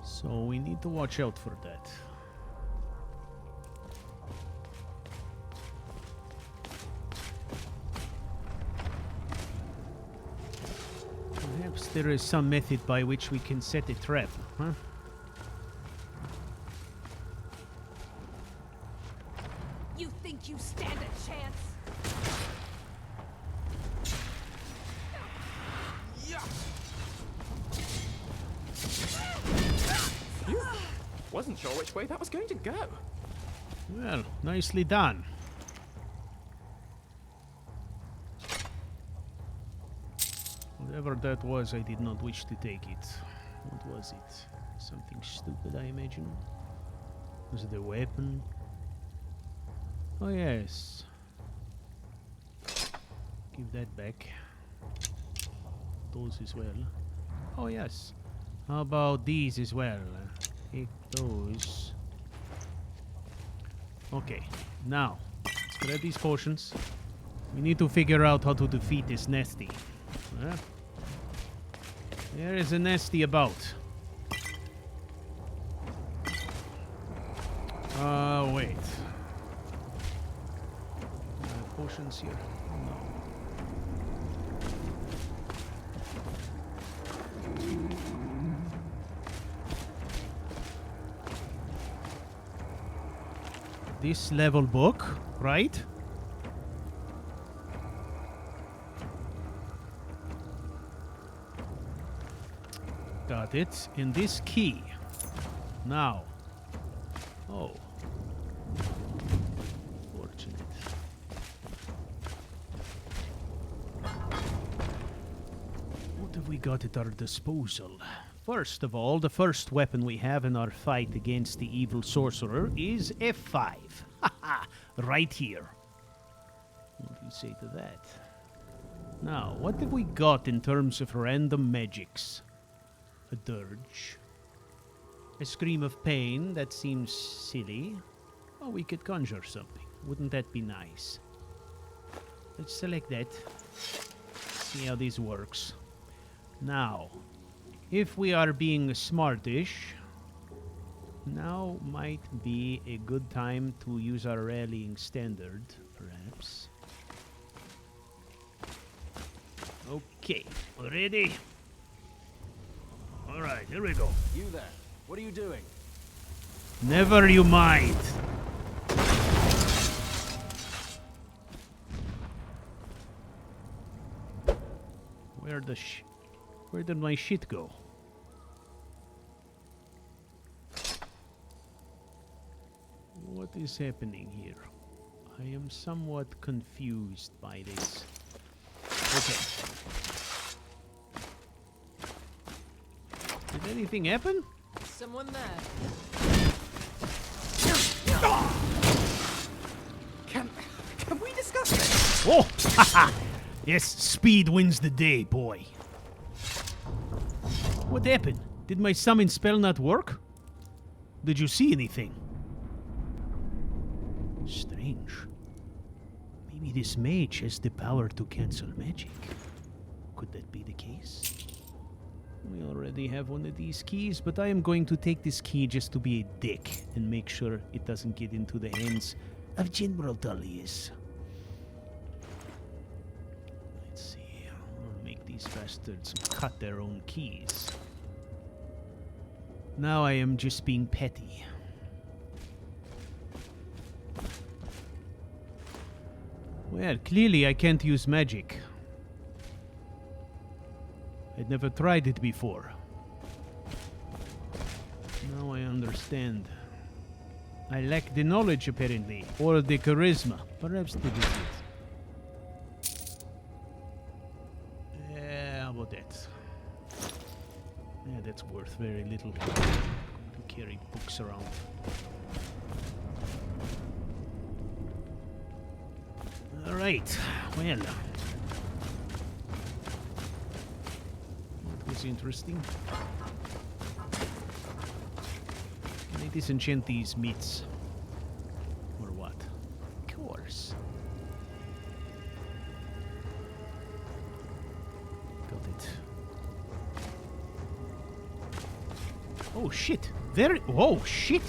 So we need to watch out for that. Perhaps there is some method by which we can set a trap, huh? You think you stand a chance? Phew. Wasn't sure which way that was going to go. Well, nicely done. Whatever that was, I did not wish to take it. What was it? Something stupid, I imagine. Was it a weapon? Oh yes. Give that back. Those as well. Oh yes. How about these as well? Take those. Okay, now let's grab these potions. We need to figure out how to defeat this Nesty. Huh? There is a Nesty about. Wait. Potions here? No. This level book, right? Got it. In this key. Now. Oh. Fortunate. What have we got at our disposal? First of all, the first weapon we have in our fight against the evil sorcerer is F5. Haha, right here. What do you say to that? Now, what have we got in terms of random magics? A dirge. A scream of pain, that seems silly. Oh, we could conjure something. Wouldn't that be nice? Let's select that. See how this works. Now, if we are being smartish, now might be a good time to use our rallying standard, perhaps. Okay, ready? Alright, here we go. You there, what are you doing? Never you mind. Where did my shit go? What is happening here? I am somewhat confused by this. Okay. Did anything happen? Someone there. Can we discuss this? Oh! Haha! Yes, speed wins the day, boy. What happened? Did my summon spell not work? Did you see anything? Strange. Maybe this mage has the power to cancel magic. Could that be the case? We already have one of these keys, but I am going to take this key just to be a dick and make sure it doesn't get into the hands of General Tullius. Let's see. I'll make these bastards cut their own keys. Now I am just being petty. Well, clearly I can't use magic. I'd never tried it before. Now I understand. I lack the knowledge, apparently, or the charisma. Perhaps this is it. Yeah, how about that? Yeah, that's worth very little. To carry books around. All right. Well, that was interesting. Can I disenchant these meats? Or what? Of course. Got it. Oh shit! Oh shit!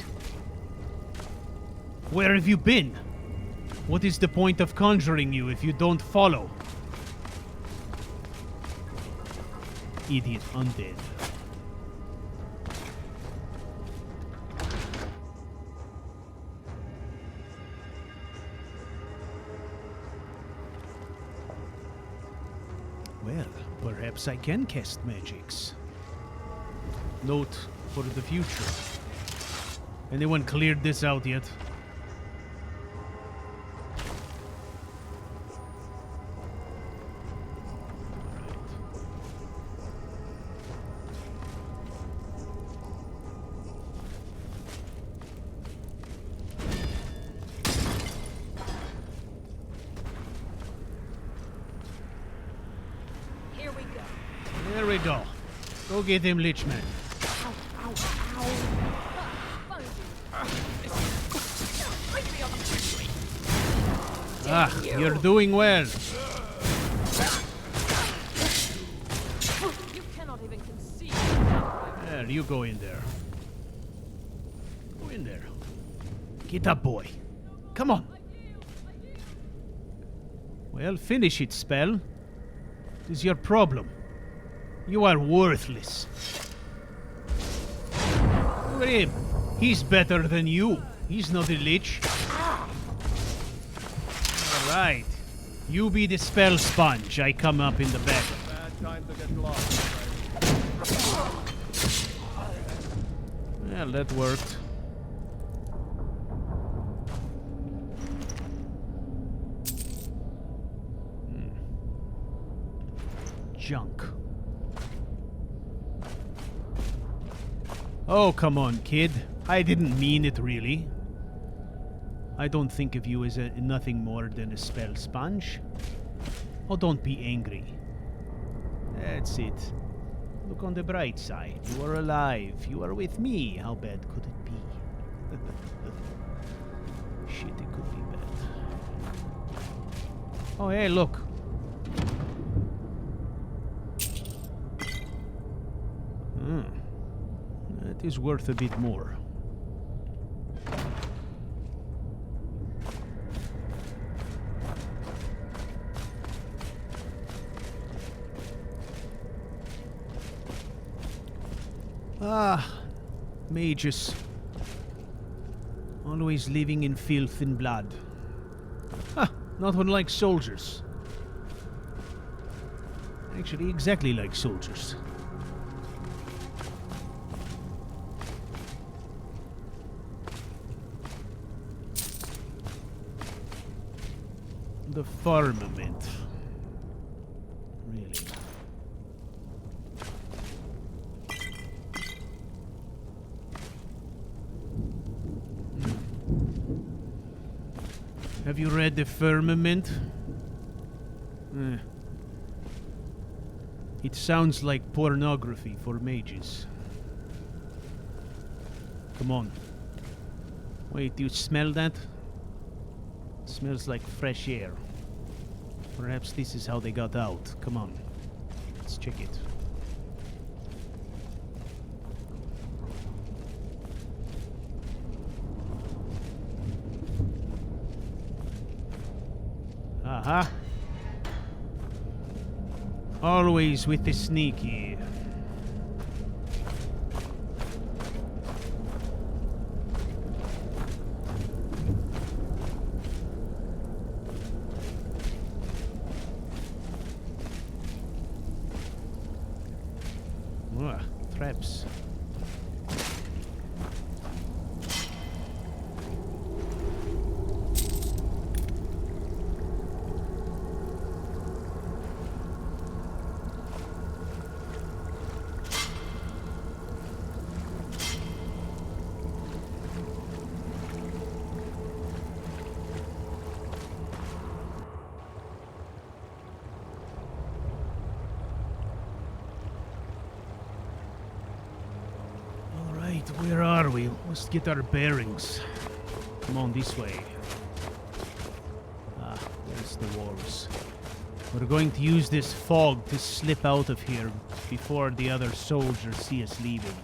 Where have you been? What is the point of conjuring you if you don't follow? Idiot undead. Well, perhaps I can cast magics. Note for the future. Anyone cleared this out yet? There we go. Go get him, Lichman. Ah, you're doing well. You cannot even conceive. There, you go in there. Go in there. Get up, boy. Come on. Well, finish it, spell. What is your problem? You are worthless. Look at him. He's better than you. He's not a lich. Alright. You be the spell sponge. I come up in the back. Bad time to get lost. Well, that worked. Junk. Oh, come on, kid. I didn't mean it, really. I don't think of you as nothing more than a spell sponge. Oh, don't be angry. That's it. Look on the bright side. You are alive. You are with me. How bad could it be? Shit, it could be bad. Oh, hey, look. That is worth a bit more. Ah, mages. Always living in filth and blood. Huh, not unlike soldiers. Actually, exactly like soldiers. The firmament. Really. Have you read the firmament? It sounds like pornography for mages. Come on. Wait, do you smell that? It smells like fresh air. Perhaps this is how they got out. Come on. Let's check it. Aha. Always with the sneaky. Traps. Where are we? Let's get our bearings. Come on, this way. Ah, there's the walls. We're going to use this fog to slip out of here before the other soldiers see us leaving.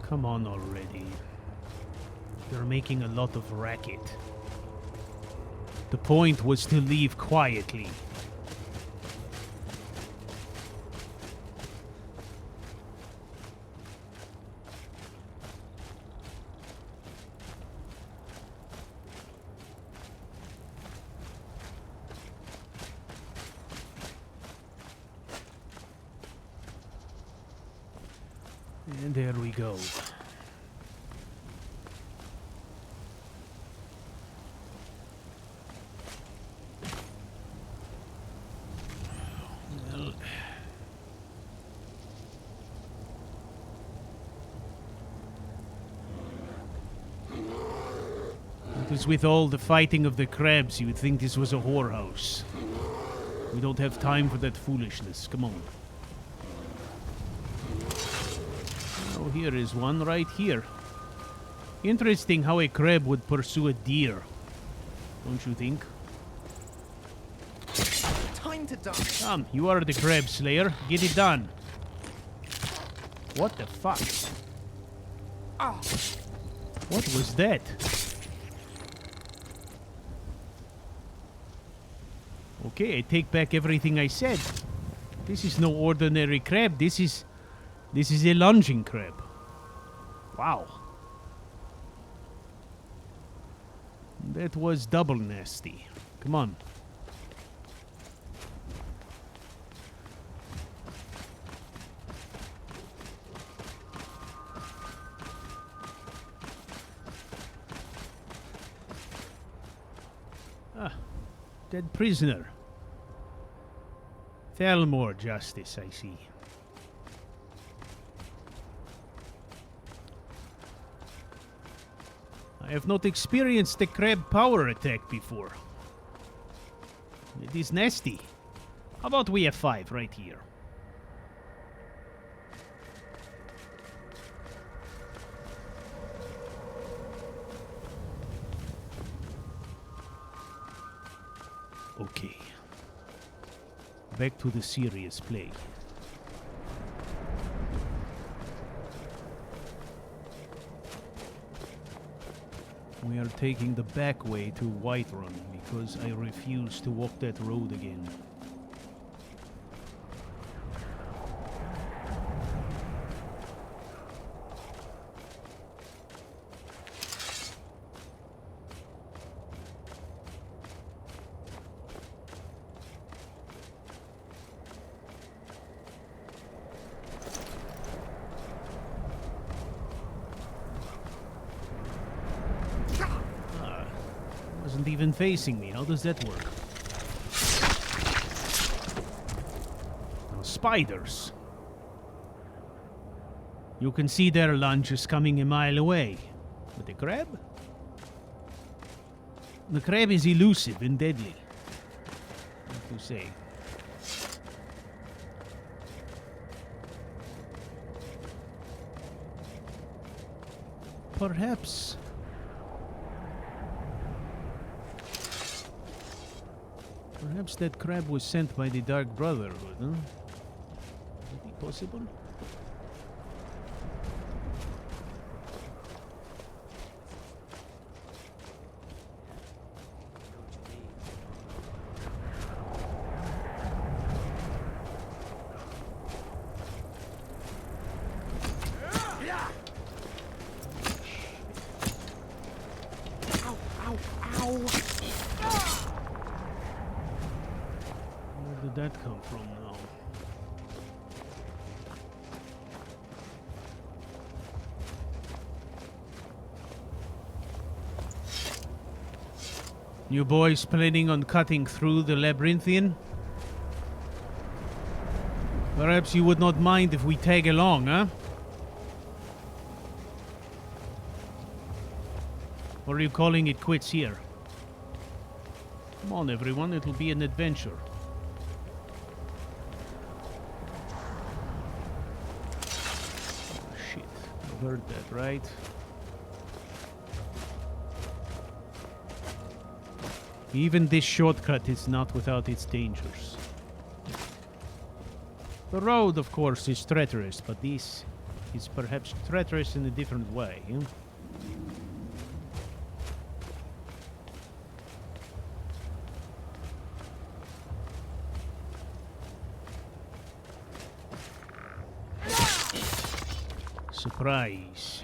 Come on already. You're making a lot of racket. The point was to leave quietly. And there we go. Because with all the fighting of the crabs, you would think this was a whorehouse. We don't have time for that foolishness. Come on. Oh, here is one right here. Interesting how a crab would pursue a deer. Don't you think? Time to die. Come, you are the crab slayer. Get it done. What the fuck? Ah. What was that? Okay, I take back everything I said. This is no ordinary crab. This is a lunging crab. Wow. That was double nasty. Come on. Ah, dead prisoner. Thelmore justice, I see. I have not experienced the crab power attack before. It is nasty. How about we have 5 right here? Okay. Back to the serious play. We are taking the back way to Whiterun because I refuse to walk that road again. Wasn't even facing me. How does that work? Oh, spiders. You can see their lunges coming a mile away. But the crab? The crab is elusive and deadly. What to say? Perhaps that crab was sent by the Dark Brotherhood, huh? Could it be possible? That come from now? You boys planning on cutting through the labyrinthian? Perhaps you would not mind if we tag along, huh? Or are you calling it quits here? Come on, everyone, it'll be an adventure. Heard that, right? Even this shortcut is not without its dangers. The road, of course, is treacherous, but this is perhaps treacherous in a different way. Huh? Surprise.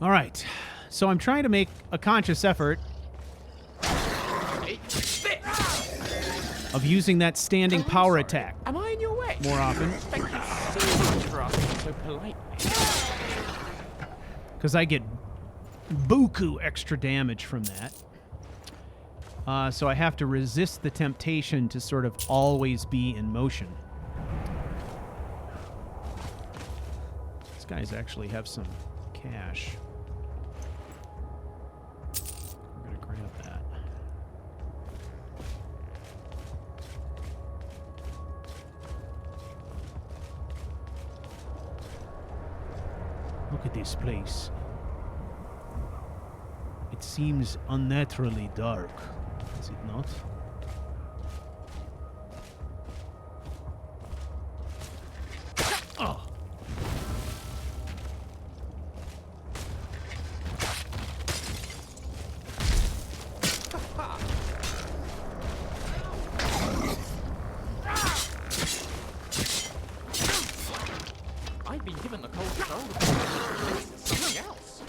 All right. So I'm trying to make a conscious effort of using that standing power attack. Am I in your way? More often. Thank you so much for asking so politely. Because I get buku extra damage from that. So I have to resist the temptation to sort of always be in motion. These guys actually have some cash. I'm gonna grab that. Look at this place. It seems unnaturally dark, is it not? Oh. I've been given the cold shoulder. Something else.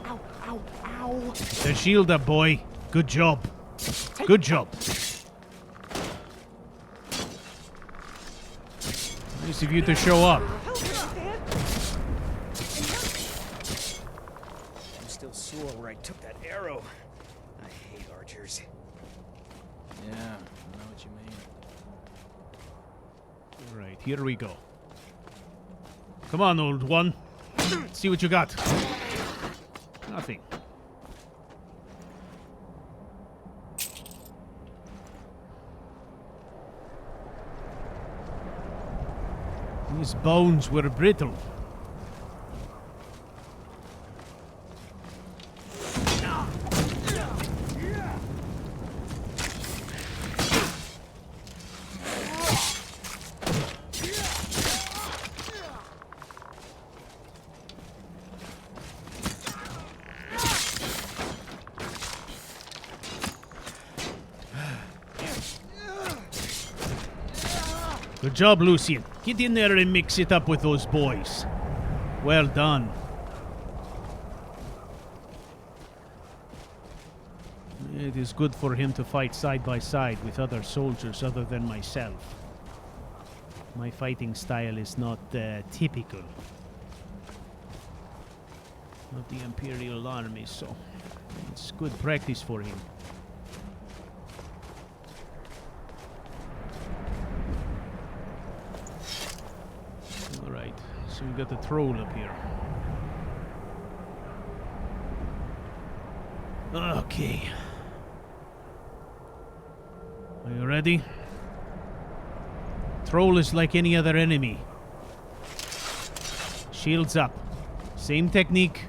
Ow, ow, ow. The shield up, boy. Good job. Good job. Nice of you to show up. I'm still sore where I took that arrow. I hate archers. Yeah, I know what you mean. All right, here we go. Come on, old one. See what you got. Nothing. These bones were brittle. Good job, Lucien. Get in there and mix it up with those boys. Well done. It is good for him to fight side by side with other soldiers other than myself. My fighting style is not typical of the Imperial Army, so it's good practice for him. Alright, so we got the troll up here. Okay. Are you ready? Troll is like any other enemy. Shields up. Same technique.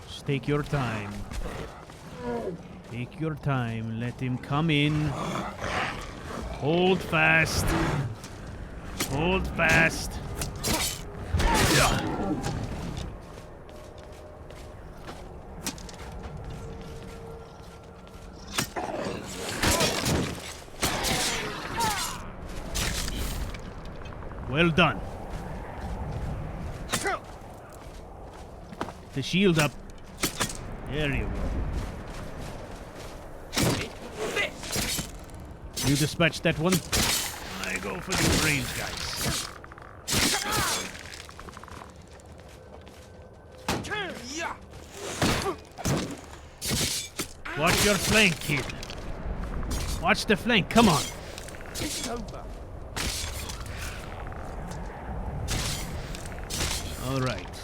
Just take your time. Take your time. Let him come in. Hold fast. Hold fast. Well done. The shield up. There you go. You dispatch that one. I go for the range guys. Watch your flank, kid. Watch the flank. Come on. It's over. All right.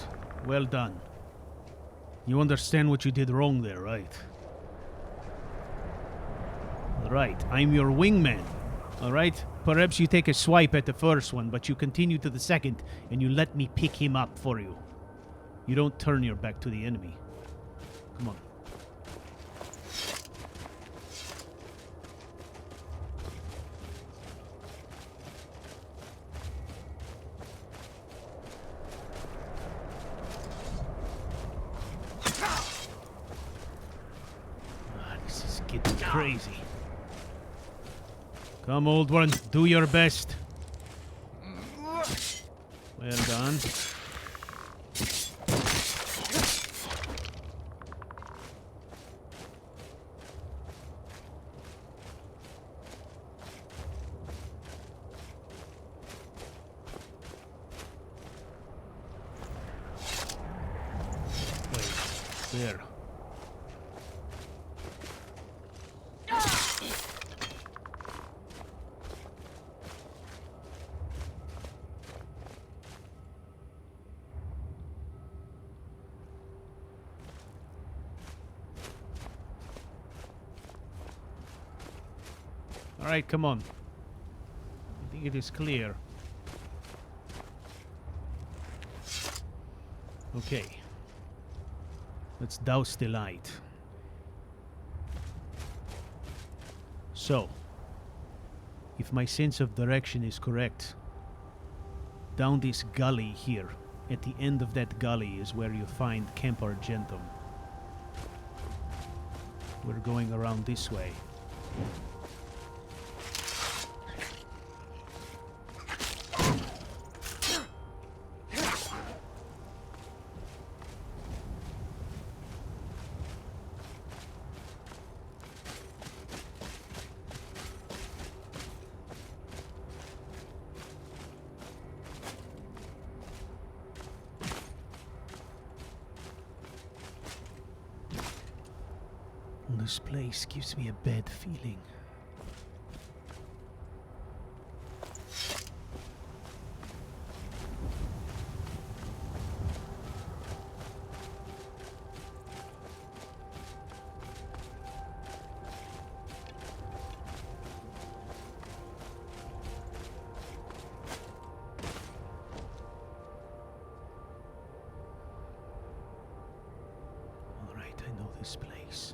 Well done. You understand what you did wrong there, right? All right. I'm your wingman. All right? Perhaps you take a swipe at the first one, but you continue to the second, and you let me pick him up for you. You don't turn your back to the enemy. Come on. Crazy. Come, old one, do your best. Well done. There. All right, come on. I think it is clear. Okay. Let's douse the light. So, if my sense of direction is correct, down this gully here, at the end of that gully is where you find Camp Argentum. We're going around this way. This place gives me a bad feeling. All right, I know this place.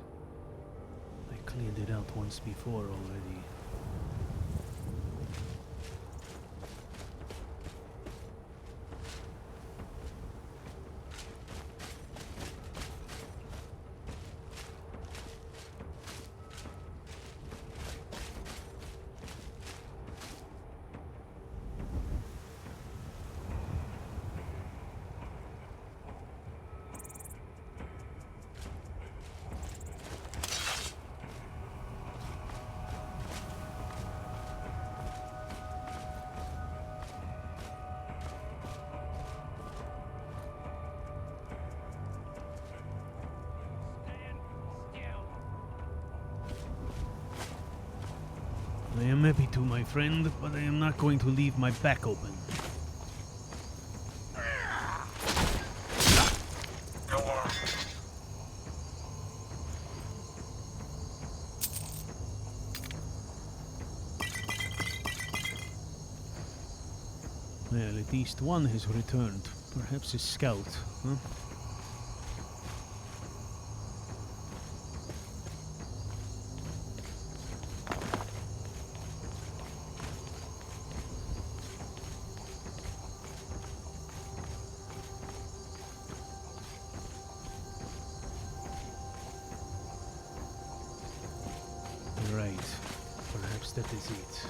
Cleared it out once before already. I am happy to, my friend, but I am not going to leave my back open. Well, at least one has returned. Perhaps a scout, huh? Right. Perhaps that is it.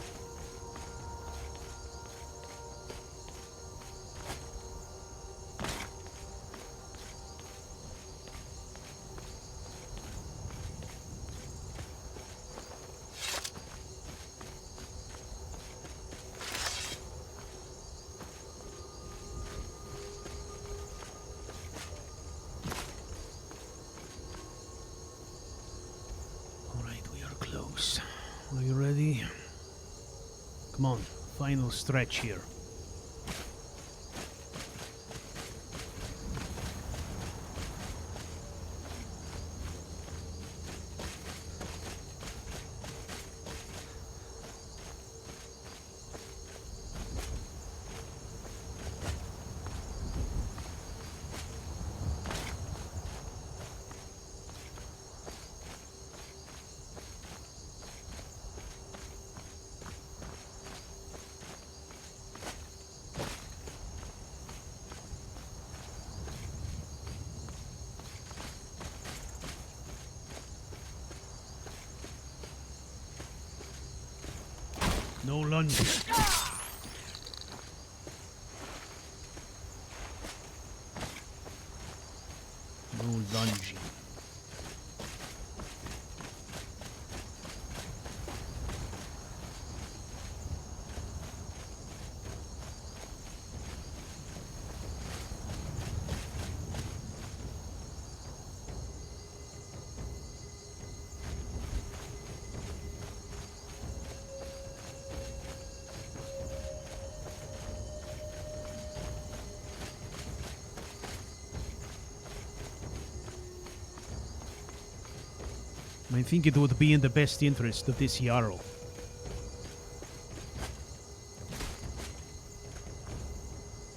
Are you ready? Come on, final stretch here. No lunging. No lunging. I think it would be in the best interest of this Jarl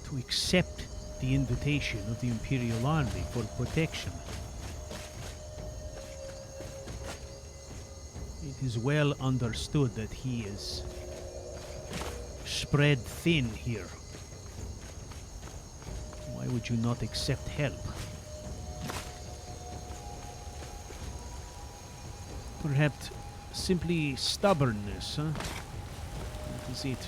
to accept the invitation of the Imperial Army for protection. It is well understood that he is spread thin here. Why would you not accept help? Perhaps simply stubbornness, huh? That is it.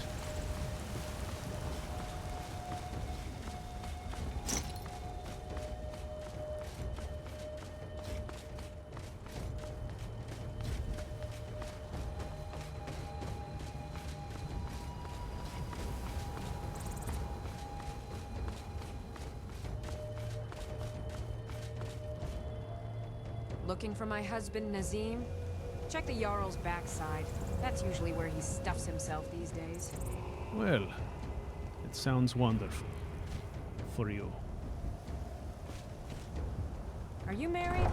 Looking for my husband, Nazim? Check the Jarl's backside. That's usually where he stuffs himself these days. Well, it sounds wonderful. For you. Are you married?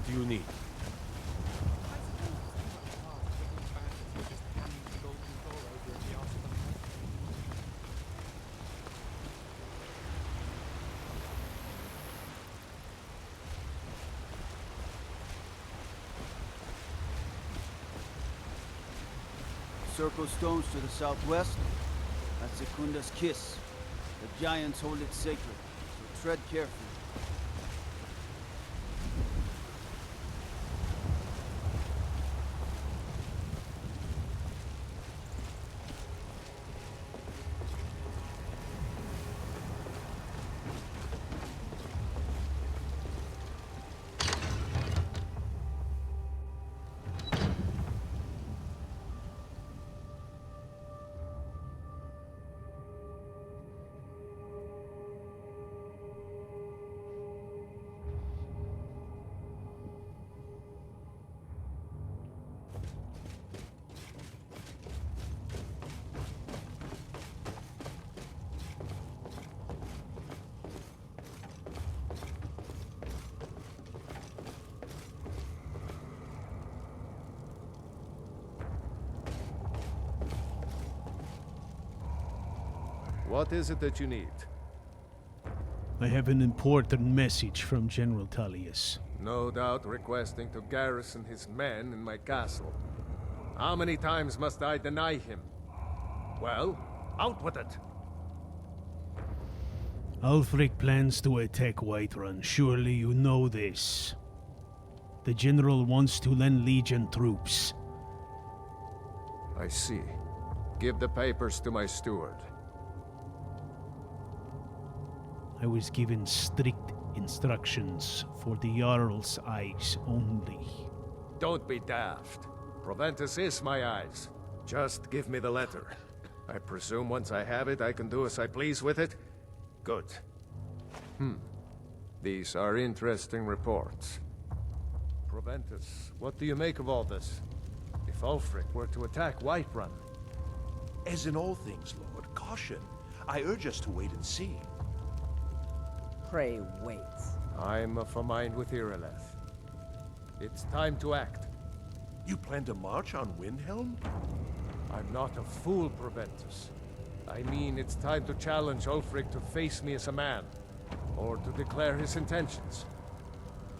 do you need? circle stones to the southwest. That's Secunda's kiss. The giants hold it sacred, so tread carefully. What is it that you need? I have an important message from General Tullius. No doubt requesting to garrison his men in my castle. How many times must I deny him? Well, out with it! Ulfric plans to attack Whiterun. Surely you know this. The General wants to lend Legion troops. I see. Give the papers to my steward. I was given strict instructions for the Jarl's eyes only. Don't be daft. Proventus is my eyes. Just give me the letter. I presume once I have it, I can do as I please with it? Good. These are interesting reports. Proventus, what do you make of all this? If Ulfric were to attack Whiterun? As in all things, Lord, caution. I urge us to wait and see. Pray wait. I'm of a mind with Irileth. It's time to act. You plan to march on Windhelm? I'm not a fool, Proventus. I mean, it's time to challenge Ulfric to face me as a man, or to declare his intentions.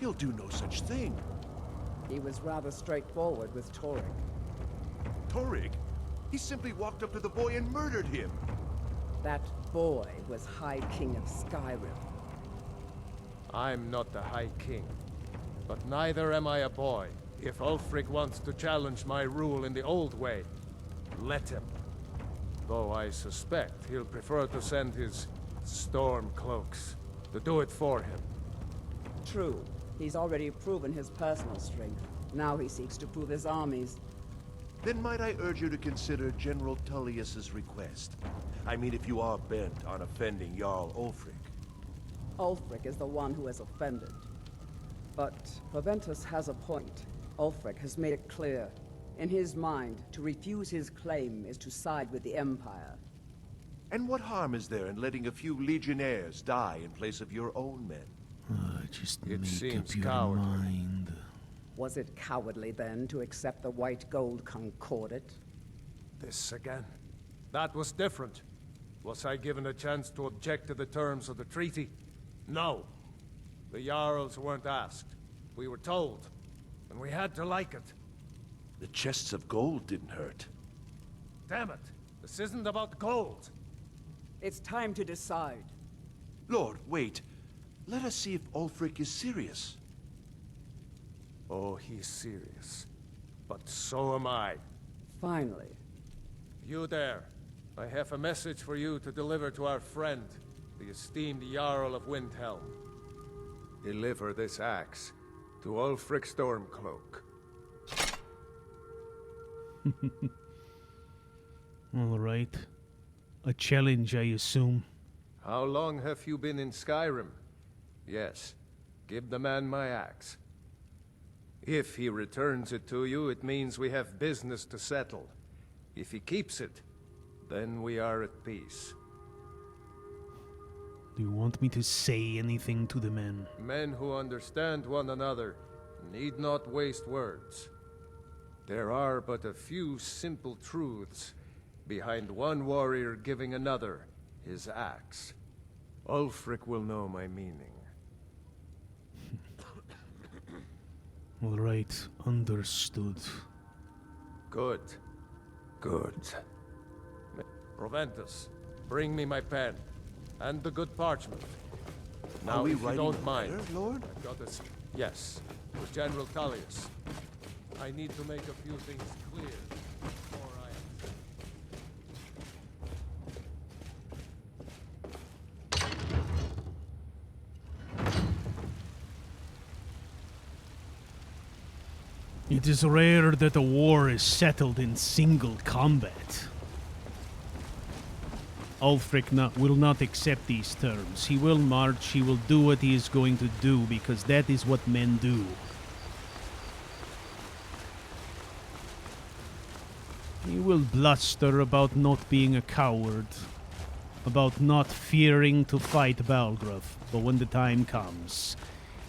He'll do no such thing. He was rather straightforward with Torrik. Torrik? He simply walked up to the boy and murdered him. That boy was High King of Skyrim. I'm not the High King, but neither am I a boy. If Ulfric wants to challenge my rule in the old way, let him. Though I suspect he'll prefer to send his storm cloaks to do it for him. True. He's already proven his personal strength. Now he seeks to prove his armies. Then might I urge you to consider General Tullius's request? I mean, if you are bent on offending Jarl Ulfric. Ulfric is the one who has offended. But Proventus has a point. Ulfric has made it clear. In his mind, to refuse his claim is to side with the Empire. And what harm is there in letting a few legionnaires die in place of your own men? Just it make seems up your cowardly. mind. Was it cowardly then to accept the white gold concordat? This again. That was different. Was I given a chance to object to the terms of the treaty? No. The Jarls weren't asked. We were told. And we had to like it. The chests of gold didn't hurt. Damn it! This isn't about gold! It's time to decide. Lord, wait. Let us see if Ulfric is serious. Oh, he's serious. But so am I. Finally. You there. I have a message for you to deliver to our friend, the esteemed Jarl of Windhelm. Deliver this axe to Ulfric Stormcloak. All right. A challenge, I assume. How long have you been in Skyrim? Yes. Give the man my axe. If he returns it to you, it means we have business to settle. If he keeps it, then we are at peace. Do you want me to say anything to the men? Men who understand one another need not waste words. There are but a few simple truths behind one warrior giving another his axe. Ulfric will know my meaning. All right, understood. Good. Good. Proventus, bring me my pen. And the good parchment. Are Now, we if you writing don't a mind, letter, Lord? I've got this. Yes, to General Tullius. I need to make a few things clear before I... It is rare that a war is settled in single combat. Ulfric will not accept these terms. He will march, he will do what he is going to do, because that is what men do. He will bluster about not being a coward, about not fearing to fight Balgraf, but when the time comes,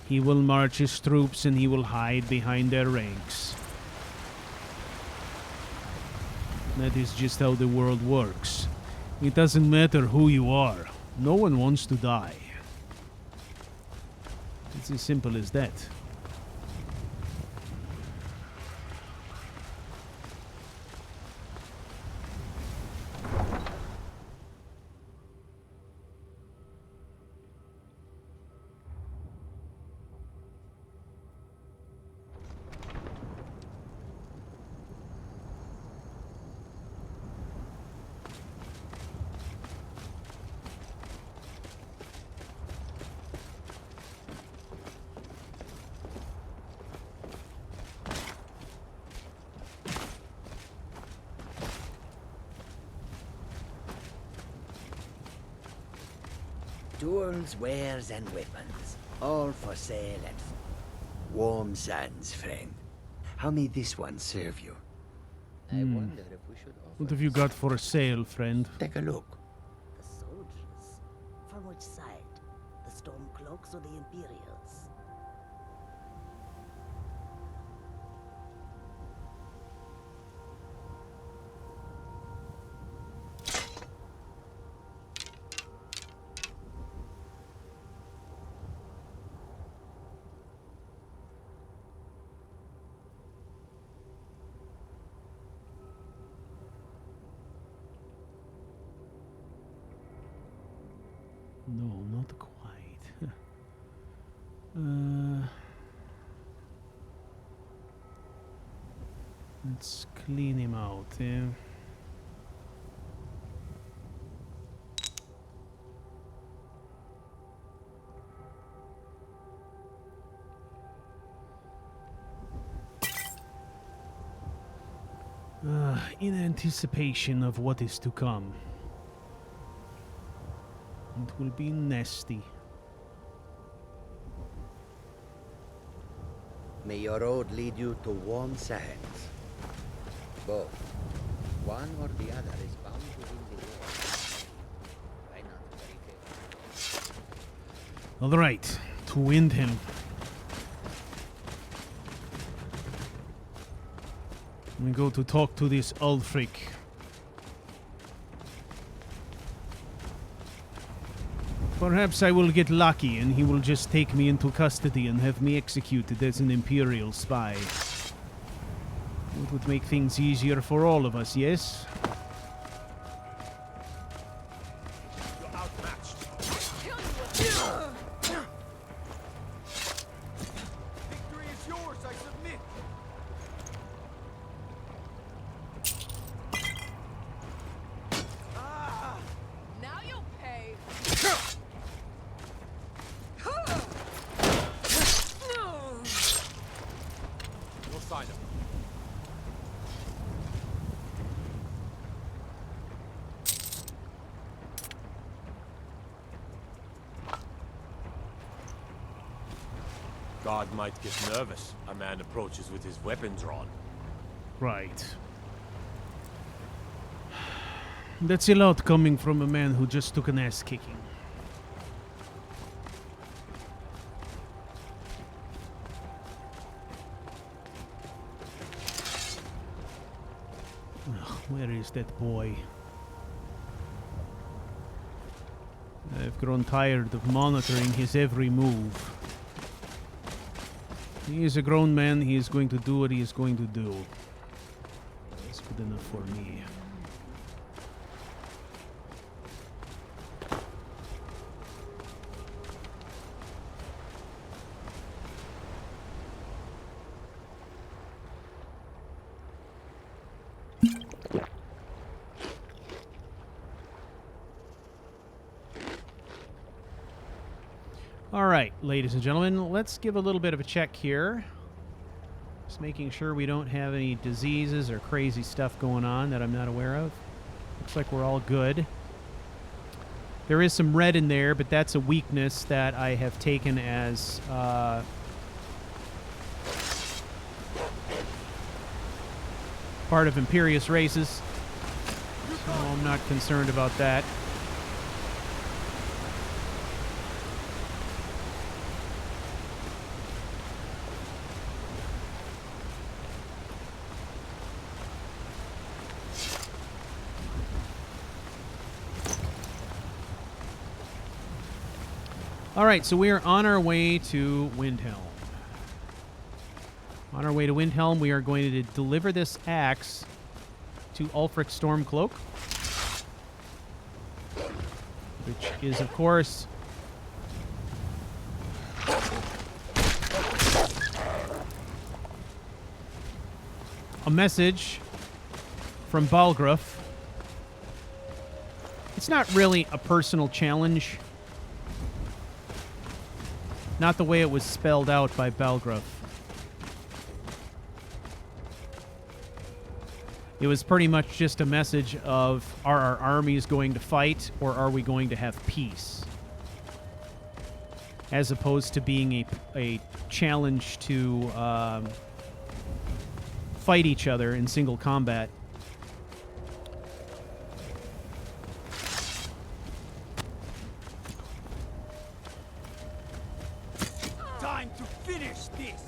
he will march his troops and he will hide behind their ranks. That is just how the world works. It doesn't matter who you are. No one wants to die. It's as simple as that. Tools, wares, and weapons, all for sale at Warm Sands, friend. How may this one serve you? I wonder if we should offer... What have you got for sale, friend? Take a look. The soldiers. From which side? The Stormcloaks or the Imperials? No, not quite. Let's clean him out. In anticipation of what is to come. It will be nasty. May your road lead you to Warm Sands. Both. One or the other is bound to win the war. Why not very careful? All right, to Windhelm. We go to talk to this Ulfric. Perhaps I will get lucky and he will just take me into custody and have me executed as an Imperial spy. It would make things easier for all of us, yes? You're outmatched. Victory is yours, I submit. Now you'll pay. No sign of him. Guard might get nervous. A man approaches with his weapon drawn. Right. That's a lot coming from a man who just took an ass kicking. Ugh, where is that boy? I've grown tired of monitoring his every move. He is a grown man, he is going to do what he is going to do. As for good enough for me. All right, ladies and gentlemen, let's give a little bit of a check here. Just making sure we don't have any diseases or crazy stuff going on that I'm not aware of. Looks like we're all good. There is some red in there, but that's a weakness that I have taken as part of Imperious races. So I'm not concerned about that. All right, so we are on our way to Windhelm. On our way to Windhelm, we are going to deliver this axe to Ulfric Stormcloak, which is, of course, a message from Balgruuf. It's not really a personal challenge. Not the way it was spelled out by Balgruuf. It was pretty much just a message of, are our armies going to fight, or are we going to have peace? As opposed to being a challenge to fight each other in single combat. Time to finish this!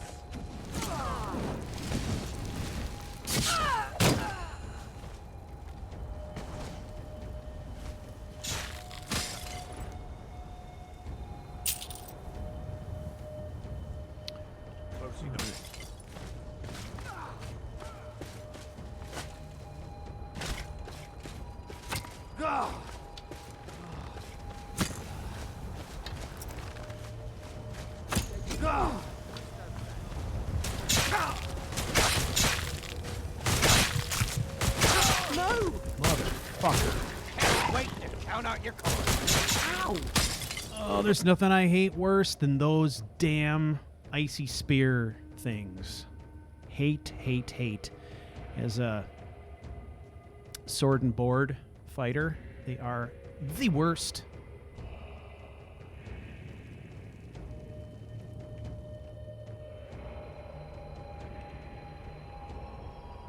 Oh, there's nothing I hate worse than those damn icy spear things. Hate, hate, hate. As a sword and board fighter, they are the worst.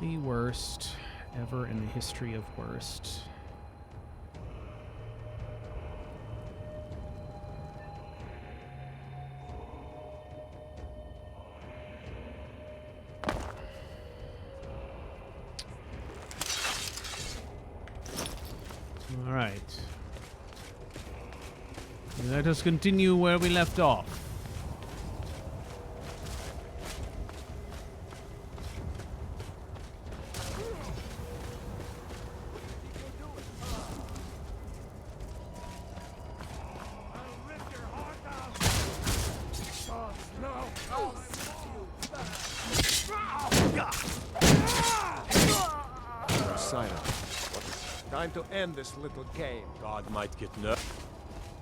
The worst ever in the history of worst. All right. Let us continue where we left off. Time to end this little game. God might get nervous.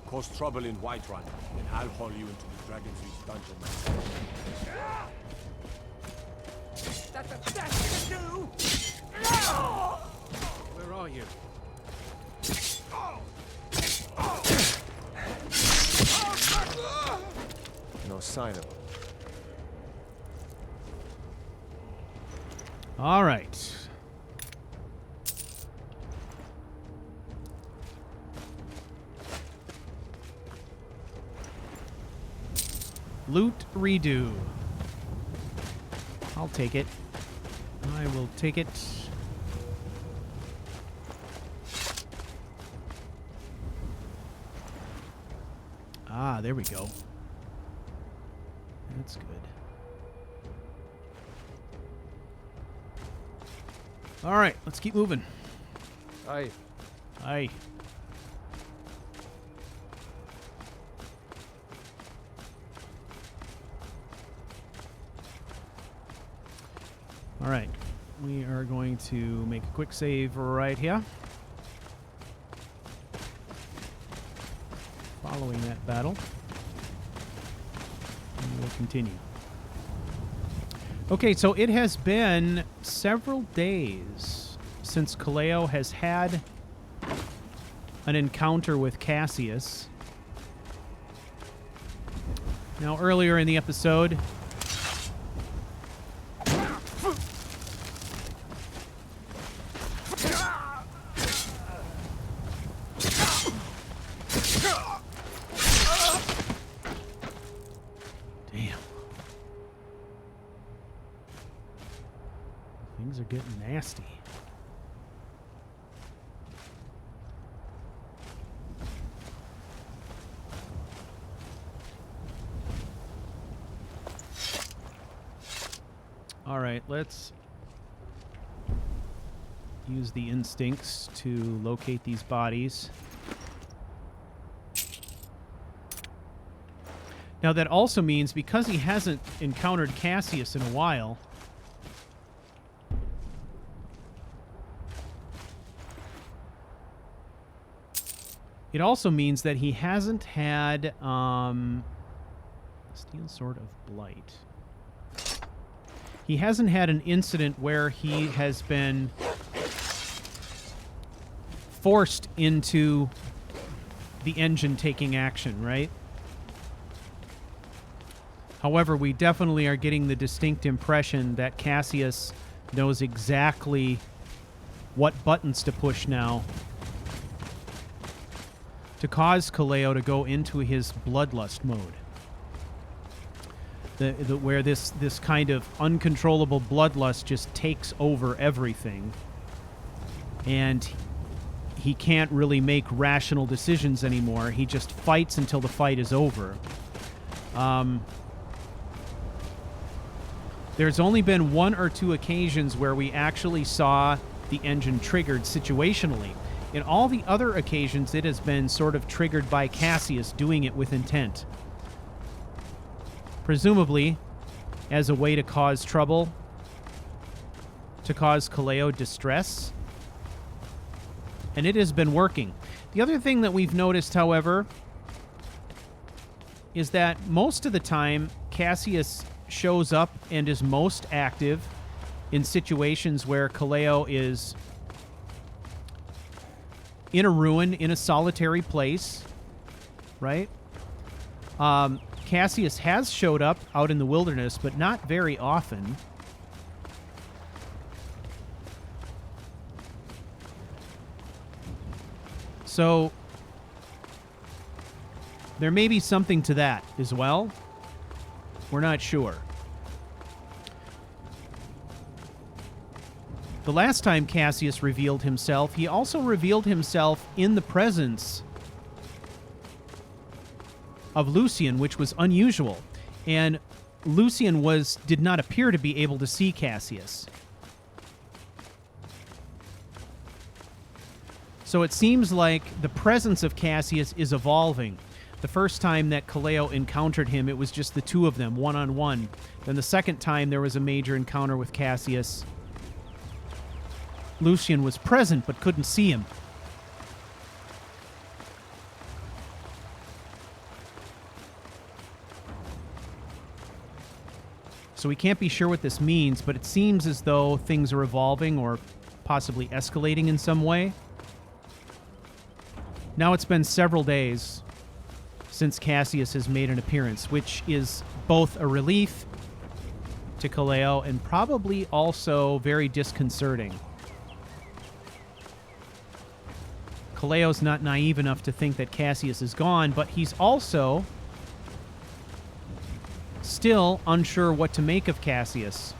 Cause trouble in Whiterun, and I'll haul you into the Dragon's Reach dungeon. That's the best thing to do! Where are you? No sign of him. All right. Loot redo. I'll take it. I will take it. Ah, there we go. That's good. All right, let's keep moving. Aye. Aye. All right, we are going to make a quick save right here. Following that battle, and we'll continue. Okay, so it has been several days since Caleo has had an encounter with Cassius. Now, earlier in the episode, things are getting nasty. All right, let's use the instincts to locate these bodies. Now that also means because he hasn't encountered Cassius in a while, it also means that he hasn't had Steel Sword of Blight. He hasn't had an incident where he has been forced into the engine taking action, right? However, we definitely are getting the distinct impression that Cassius knows exactly what buttons to push now to cause Caleo to go into his bloodlust mode. Where this kind of uncontrollable bloodlust just takes over everything. And he can't really make rational decisions anymore. He just fights until the fight is over. There's only been 1 or 2 occasions where we actually saw the engine triggered situationally. In all the other occasions, it has been sort of triggered by Cassius doing it with intent. Presumably, as a way to cause trouble, to cause Caleo distress. And it has been working. The other thing that we've noticed, however, is that most of the time, Cassius shows up and is most active in situations where Caleo is in a ruin, in a solitary place, right? Cassius has showed up out in the wilderness, but not very often. So there may be something to that as well. We're not sure. The last time Cassius revealed himself, he also revealed himself in the presence of Lucien, which was unusual. And Lucien did not appear to be able to see Cassius. So it seems like the presence of Cassius is evolving. The first time that Caleo encountered him, it was just the two of them, one-on-one. Then the second time there was a major encounter with Cassius, Lucien was present but couldn't see him. So we can't be sure what this means, but it seems as though things are evolving or possibly escalating in some way. Now it's been several days since Cassius has made an appearance, which is both a relief to Caleo and probably also very disconcerting. Kaleo's not naive enough to think that Cassius is gone, but he's also still unsure what to make of Cassius.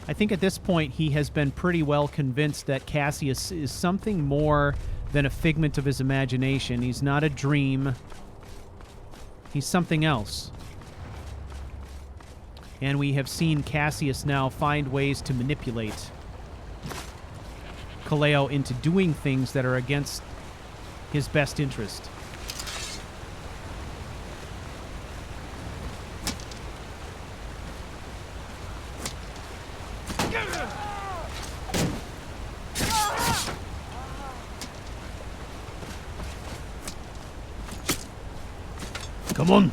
I think at this point he has been pretty well convinced that Cassius is something more than a figment of his imagination. He's not a dream. He's something else. And we have seen Cassius now find ways to manipulate Caleo into doing things that are against his best interest. Come on.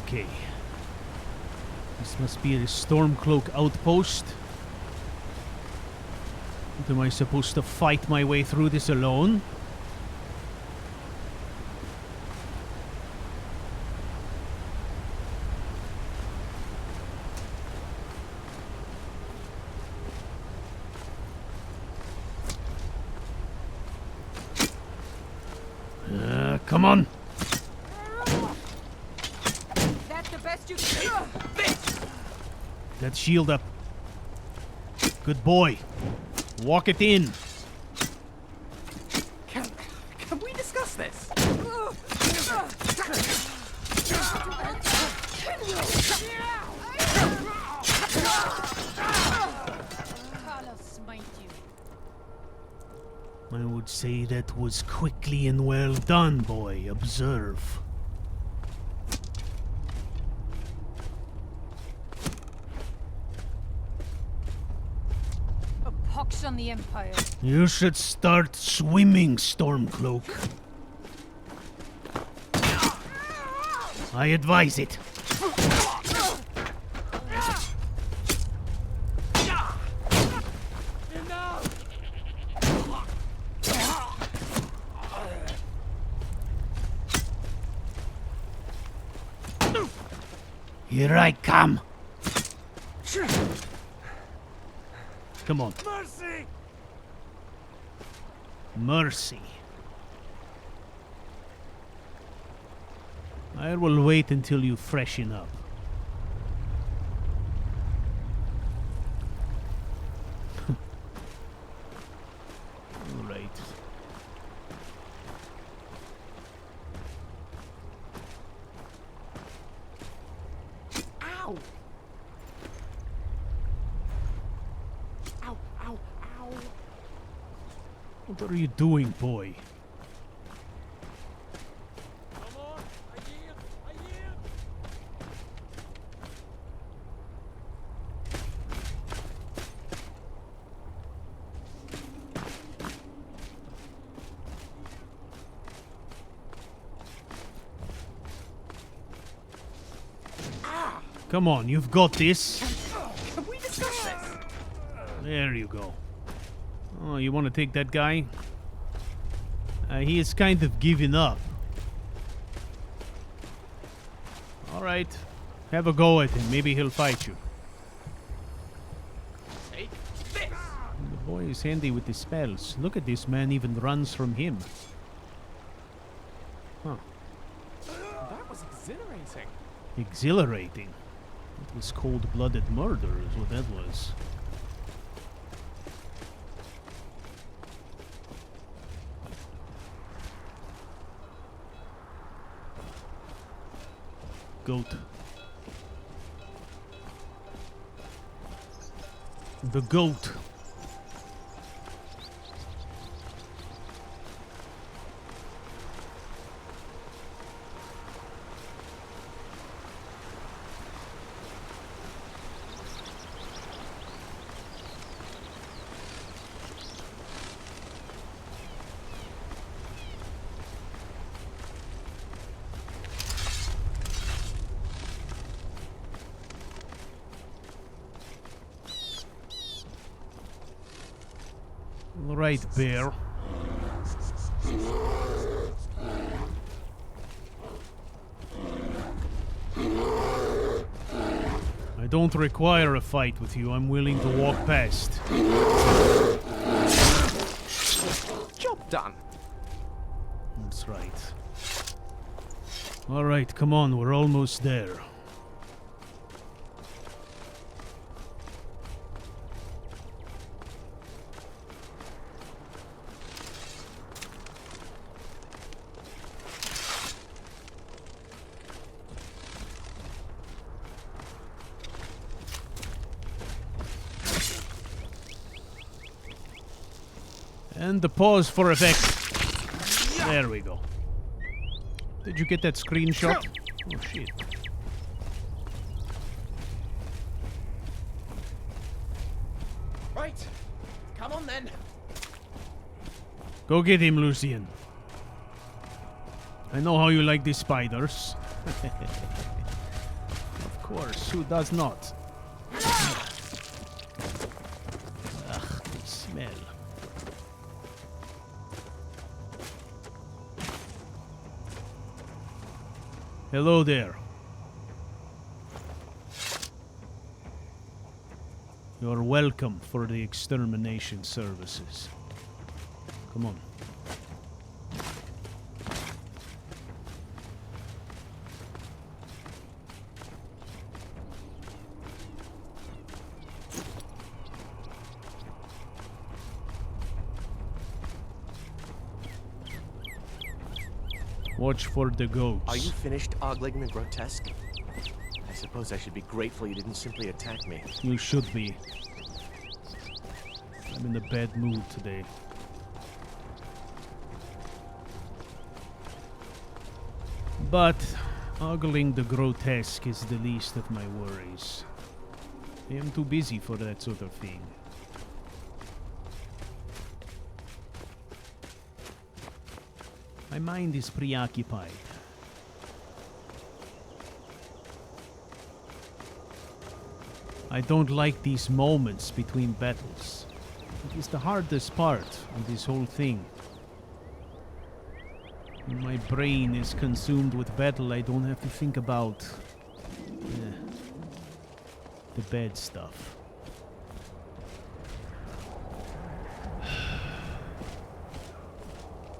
Okay. This must be a Stormcloak outpost. But am I supposed to fight my way through this alone? Come on. That's the best you can do. That shield up. Good boy. Walk it in. Can we discuss this? I would say that was quickly and well done, boy. Observe. A pox on the Empire. You should start swimming, Stormcloak. I advise it. Here I come. Come on. Mercy! Mercy. I will wait until you freshen up. All right. Ow! Ow, ow, ow. What are you doing, boy? Come on, you've got this. Can we discuss this? There you go. Oh, you want to take that guy? He is kind of giving up. Alright. Have a go at him. Maybe he'll fight you. Take this! The boy is handy with the spells. Look at this man, even runs from him. Huh. That was exhilarating. Exhilarating. It was cold-blooded murder is what that was. Goat. The goat. All right, bear. I don't require a fight with you. I'm willing to walk past. Job done. That's right. All right, come on. We're almost there. And the pause for effect. There we go. Did you get that screenshot? Oh shit. Right. Come on then. Go get him, Lucien. I know how you like the spiders. Of course, who does not? Ugh, the smell. Hello there. You're welcome for the extermination services. Come on. Watch for the goats. Are you finished ogling the grotesque? I suppose I should be grateful you didn't simply attack me. You should be. I'm in a bad mood today. But ogling the grotesque is the least of my worries. I am too busy for that sort of thing. My mind is preoccupied. I don't like these moments between battles. It is the hardest part of this whole thing. When my brain is consumed with battle, I don't have to think about the bad stuff.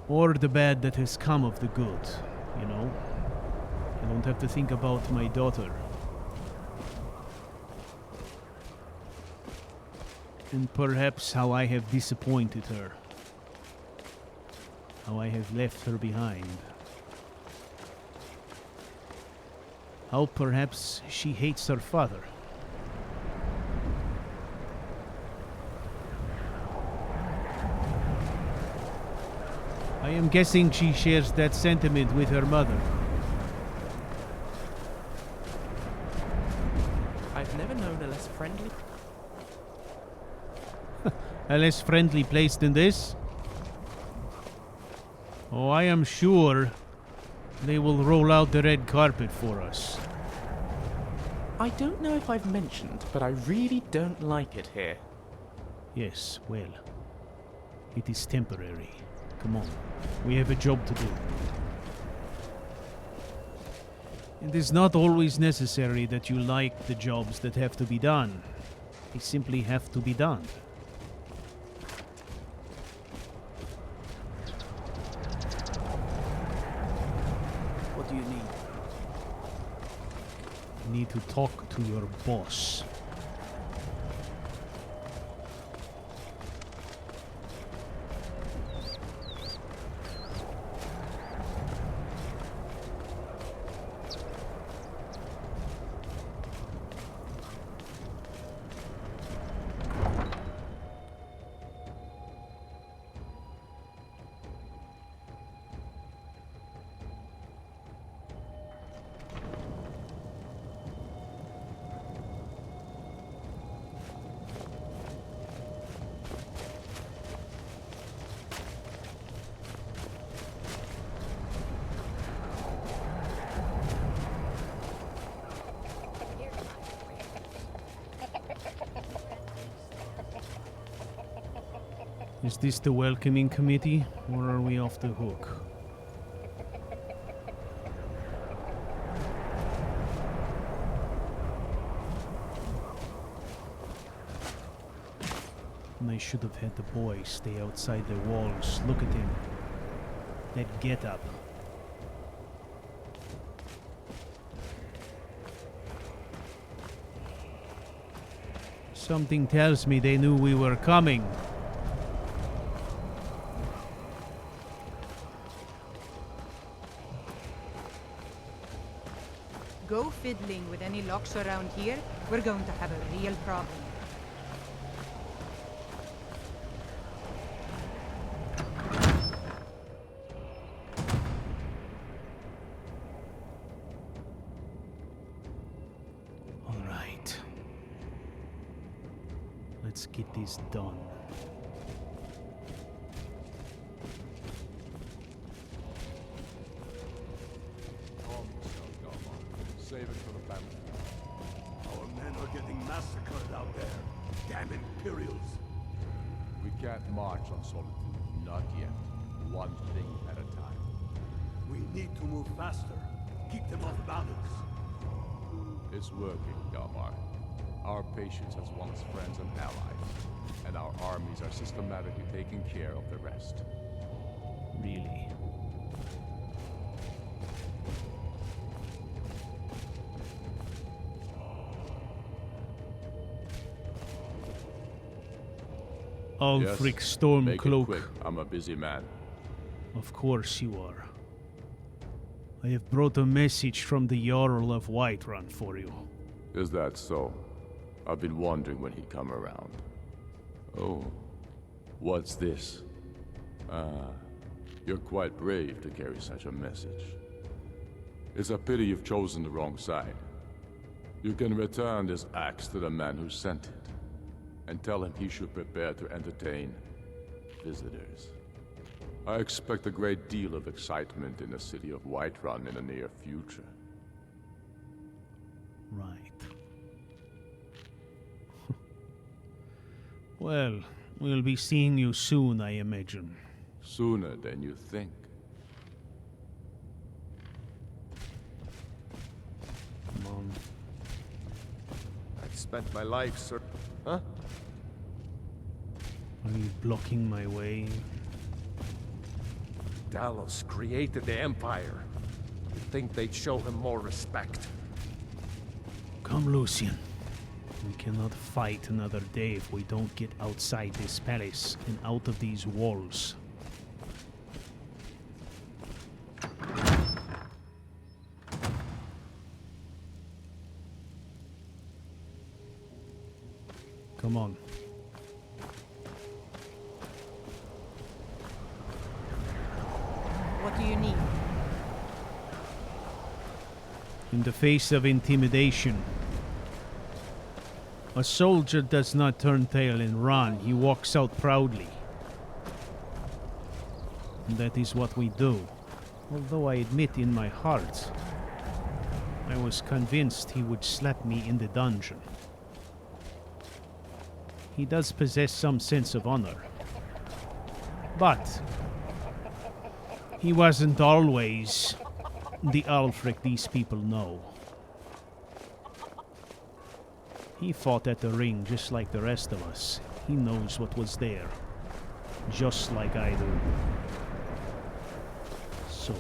Or the bad that has come of the good, you know? I don't have to think about my daughter. And perhaps how I have disappointed her. How I have left her behind. How perhaps she hates her father. I am guessing she shares that sentiment with her mother. I've never known a less friendly... A less friendly place than this? Oh, I am sure they will roll out the red carpet for us. I don't know if I've mentioned, but I really don't like it here. Yes, well, it is temporary. Come on, we have a job to do. It is not always necessary that you like the jobs that have to be done. They simply have to be done. What do you need? You need to talk to your boss. Is this the welcoming committee, or are we off the hook? And I should have had the boy stay outside the walls. Look at him. That get-up. Something tells me they knew we were coming. Go fiddling with any locks around here, we're going to have a real problem. Let's get this done. Save it for the battle. Our men are getting massacred out there. Damn Imperials! We can't march on Solitude. Not yet. One thing at a time. We need to move faster. Keep them off balance. It's working, Galmar. Our patience has won us friends and allies, and our armies are systematically taking care of the rest. Really? Ulfric Yes, Stormcloak. make it quick. I'm a busy man. Of course you are. I have brought a message from the Jarl of Whiterun for you. Is that so? I've been wondering when he'd come around. Oh, what's this? You're quite brave to carry such a message. It's a pity you've chosen the wrong side. You can return this axe to the man who sent it, and tell him he should prepare to entertain visitors. I expect a great deal of excitement in the city of Whiterun in the near future. Right. Well, we'll be seeing you soon, I imagine. Sooner than you think. Come on. I've spent my life, sir. Huh? Are you blocking my way? Talos created the Empire. You'd think they'd show him more respect. Come, Lucien. We cannot fight another day if we don't get outside this palace and out of these walls. Come on. What do you need? In the face of intimidation, a soldier does not turn tail and run, he walks out proudly. And that is what we do. Although I admit in my heart, I was convinced he would slap me in the dungeon. He does possess some sense of honor. But he wasn't always the Ulfric these people know. He fought at the ring just like the rest of us. He knows what was there, just like I do. So...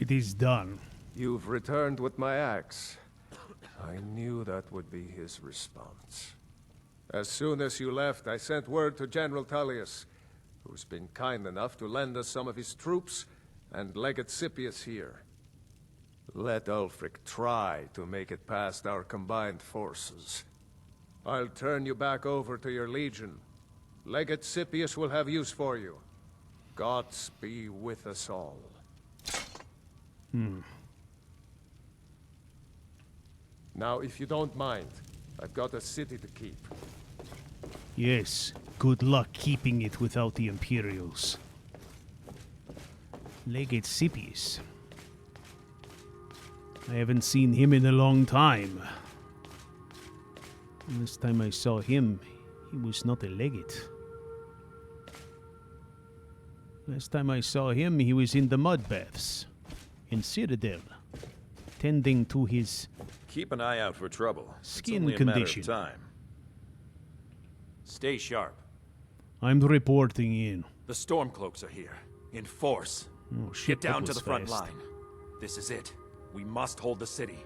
it is done. You've returned with my axe. I knew that would be his response. As soon as you left, I sent word to General Tullius, who's been kind enough to lend us some of his troops, and Legate Scipius here. Let Ulfric try to make it past our combined forces. I'll turn you back over to your legion. Legate Scipius will have use for you. Gods be with us all. Now, if you don't mind, I've got a city to keep. Yes, good luck keeping it without the Imperials. Legate Scipius. I haven't seen him in a long time. Last time I saw him, he was not a legate. Last time I saw him, he was in the mud baths in Citadel, tending to his Keep an eye out for trouble. Skin it's only condition. A matter of time. Stay sharp. I'm reporting in. The Stormcloaks are here, in force. Oh shit, Get down that to was the front fast. line. This is it. We must hold the city.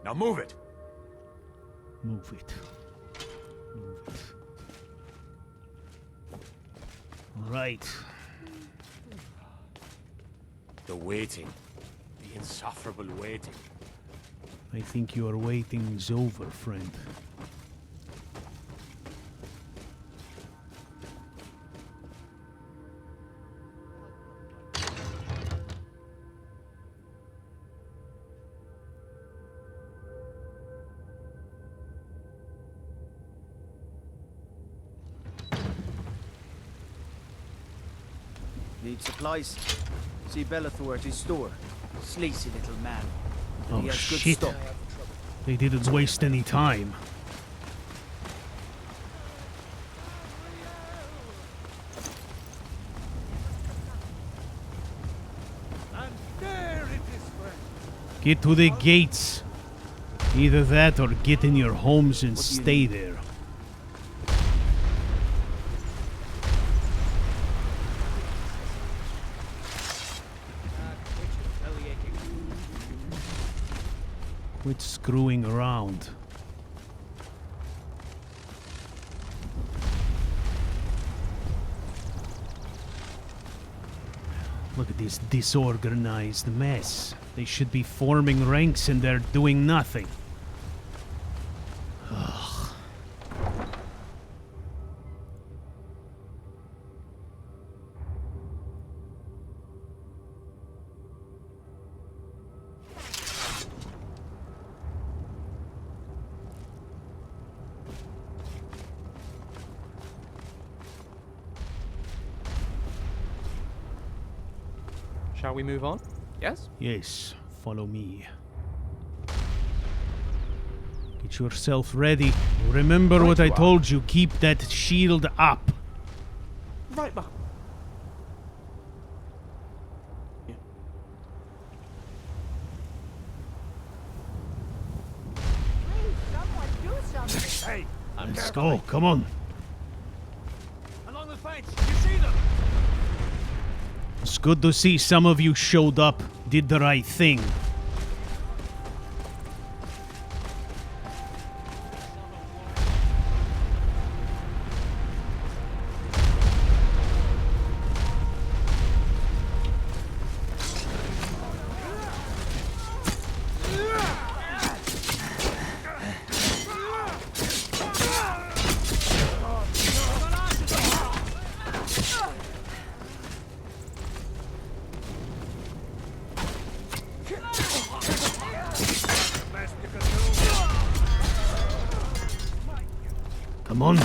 Now move it! Move it. Move it. All right. The waiting. The insufferable waiting. I think your waiting is over, friend. Need supplies? See Bellathor at his store. Sleazy little man. But he Oh has good shit. stock. They didn't waste any time. And there it is, friend. Get to the gates. Either that or get in your homes and stay there. Quit screwing around. Look at this disorganized mess. They should be forming ranks and they're doing nothing. Ugh. Shall we move on? Yes? Yes, follow me. Get yourself ready. Remember what I told you. Keep that shield up. Right back. Hey! Let's go. Come on. Along the fence! You see them? It's good to see some of you showed up, did the right thing. Come on.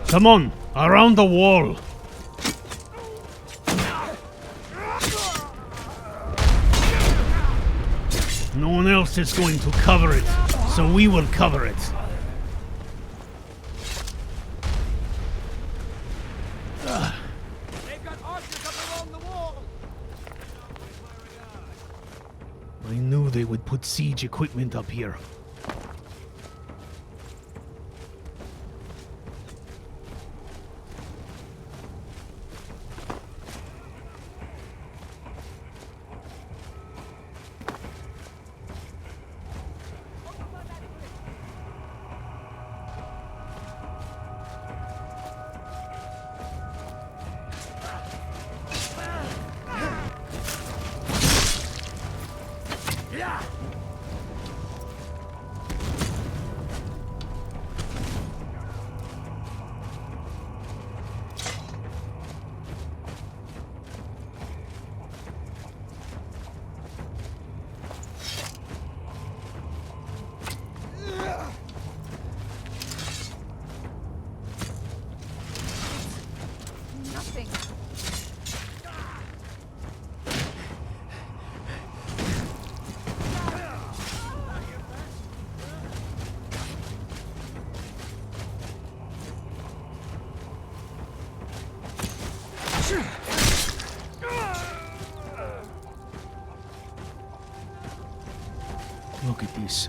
Come on, around the wall. No one else is going to cover it, so we will cover it. They've got archers up I knew they would put siege equipment up here. Look at this.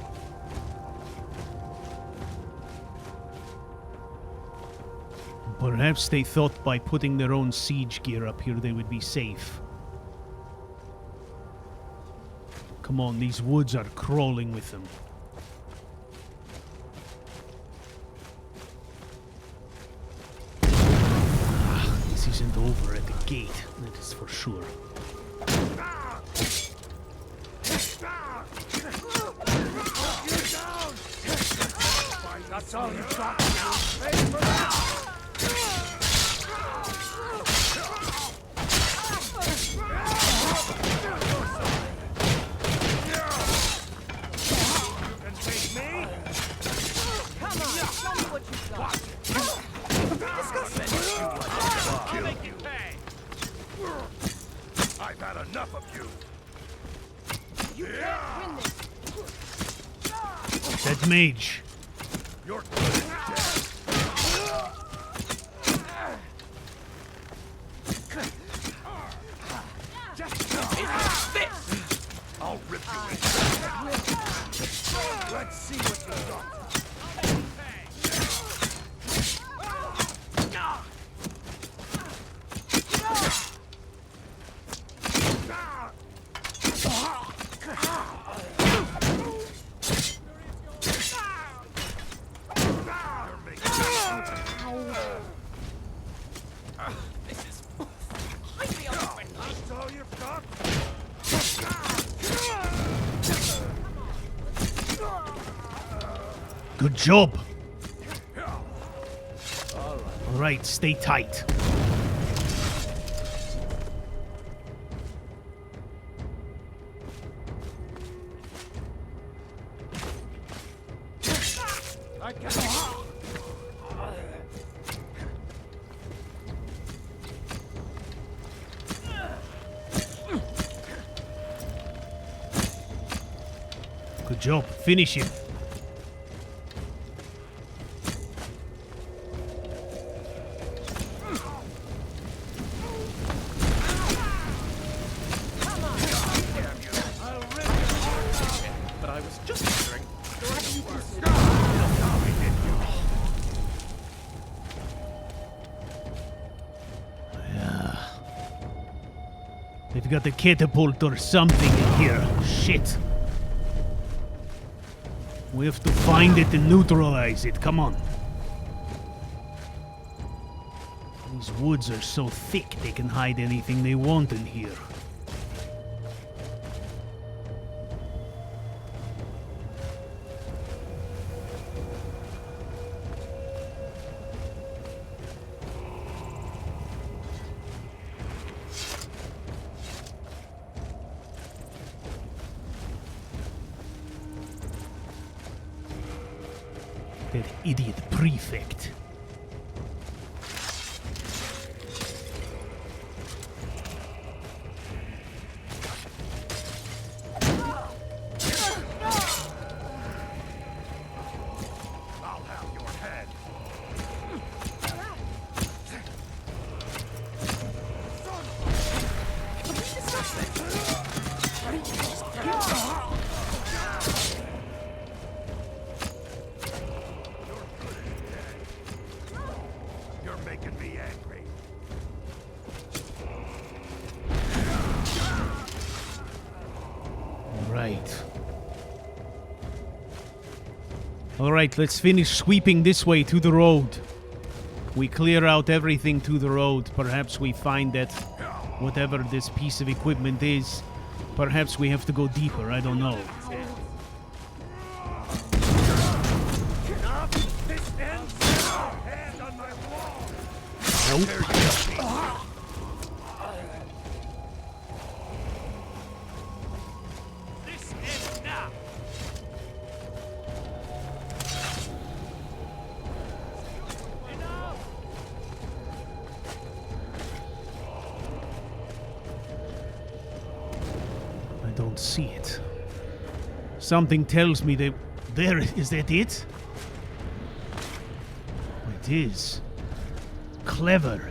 Perhaps they thought by putting their own siege gear up here they would be safe. Come on, these woods are crawling with them. This isn't over at the gate, that is for sure. That's all you've got. Pay for that. You can take me. Come on, show me what you've got. I'll make you pay. I've had enough of you. You can't win this. That mage. You're good as dead. I'll rip you in. Let's see what you got. Good job. All right, stay tight. Good job. Finish him. They've got a catapult or something in here. Shit. We have to find it and neutralize it. Come on. These woods are so thick they can hide anything they want in here. That idiot Prefect. I'll have your head. Can we discuss this? right. Alright, let's finish sweeping this way to the road. We clear out everything to the road. Perhaps we find that whatever this piece of equipment is, perhaps we have to go deeper, I don't know. Nope. I don't see it. Something tells me that there is that it? It is. Clever.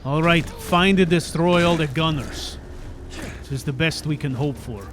All right, find and destroy all the gunners. This is the best we can hope for.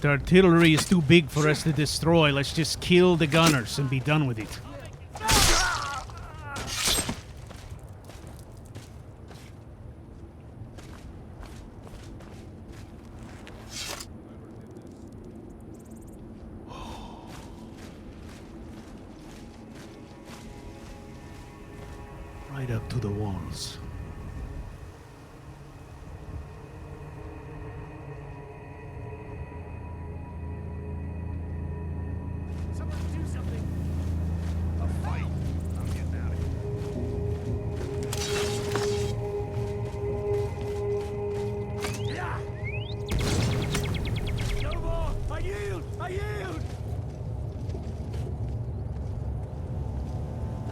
The artillery is too big for us to destroy. Let's just kill the gunners and be done with it. Right up to the walls.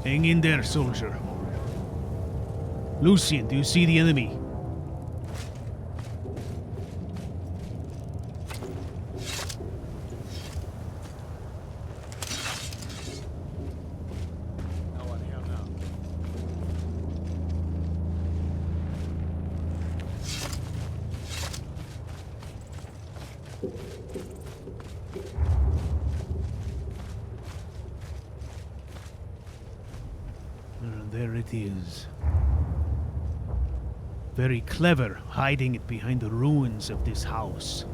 Hang in there, soldier. Lucien, do you see the enemy? There it is. Very clever, hiding it behind the ruins of this house.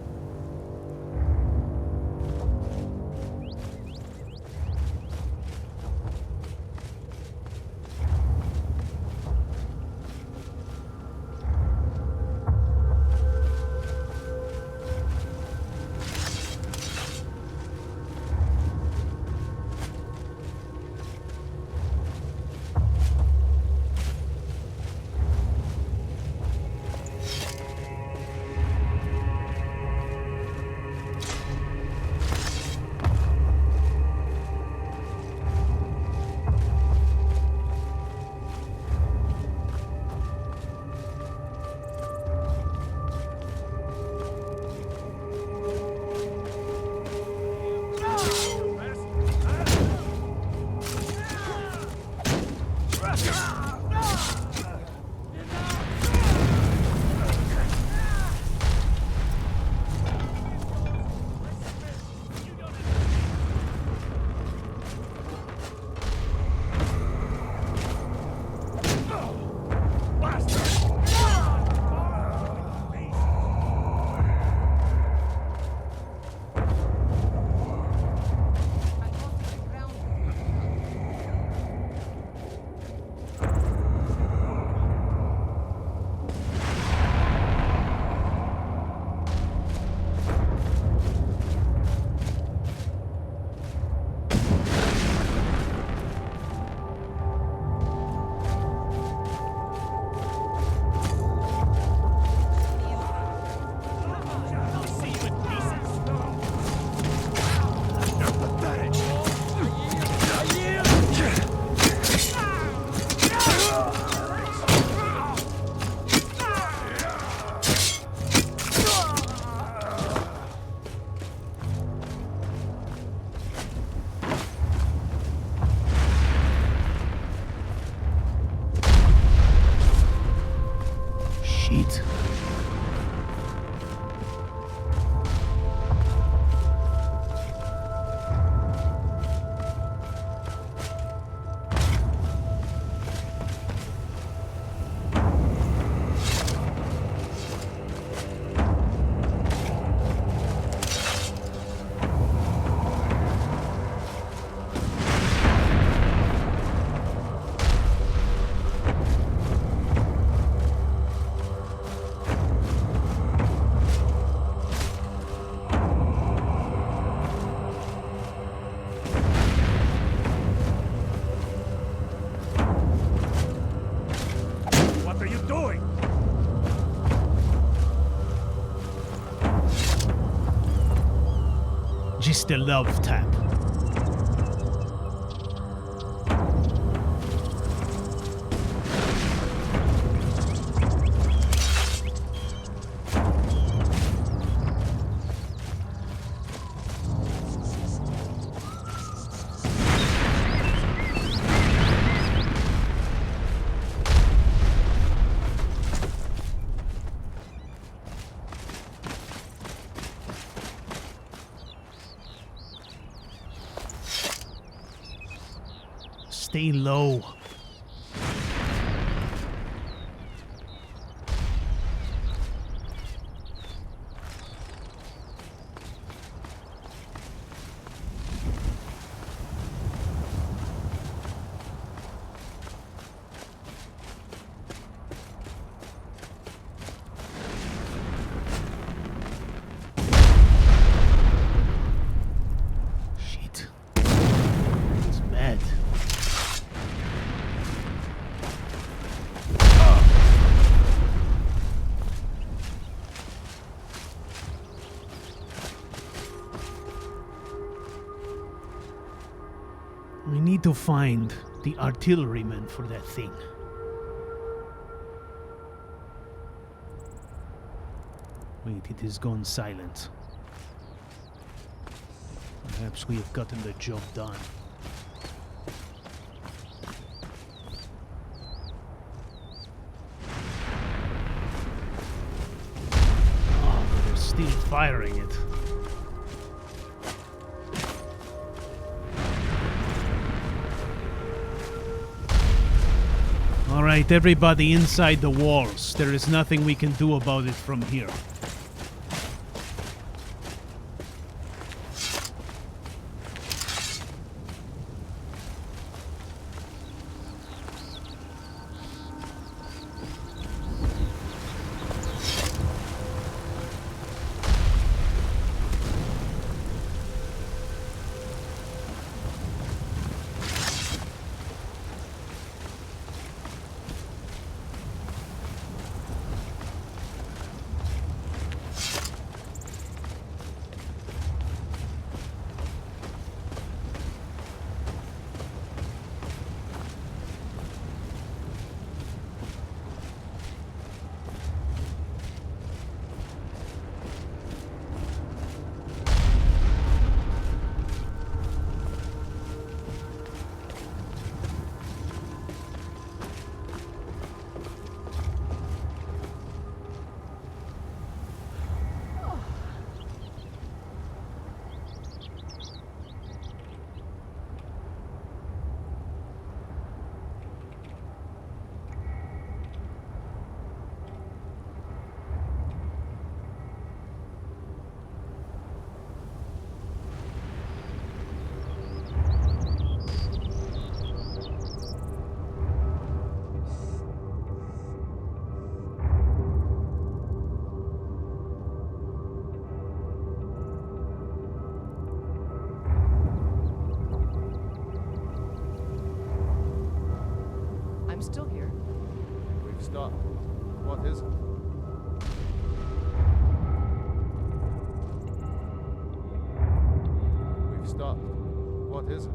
Shit. What are you doing? Just a love tap. Stay low. Shit. It's bad. We need to find the artilleryman for that thing. Wait, it has gone silent. Perhaps we have gotten the job done. Oh, but they're still firing it. Alright, everybody inside the walls. There is nothing we can do about it from here. I'm still here. We've stopped. What is it? We've stopped. What is it?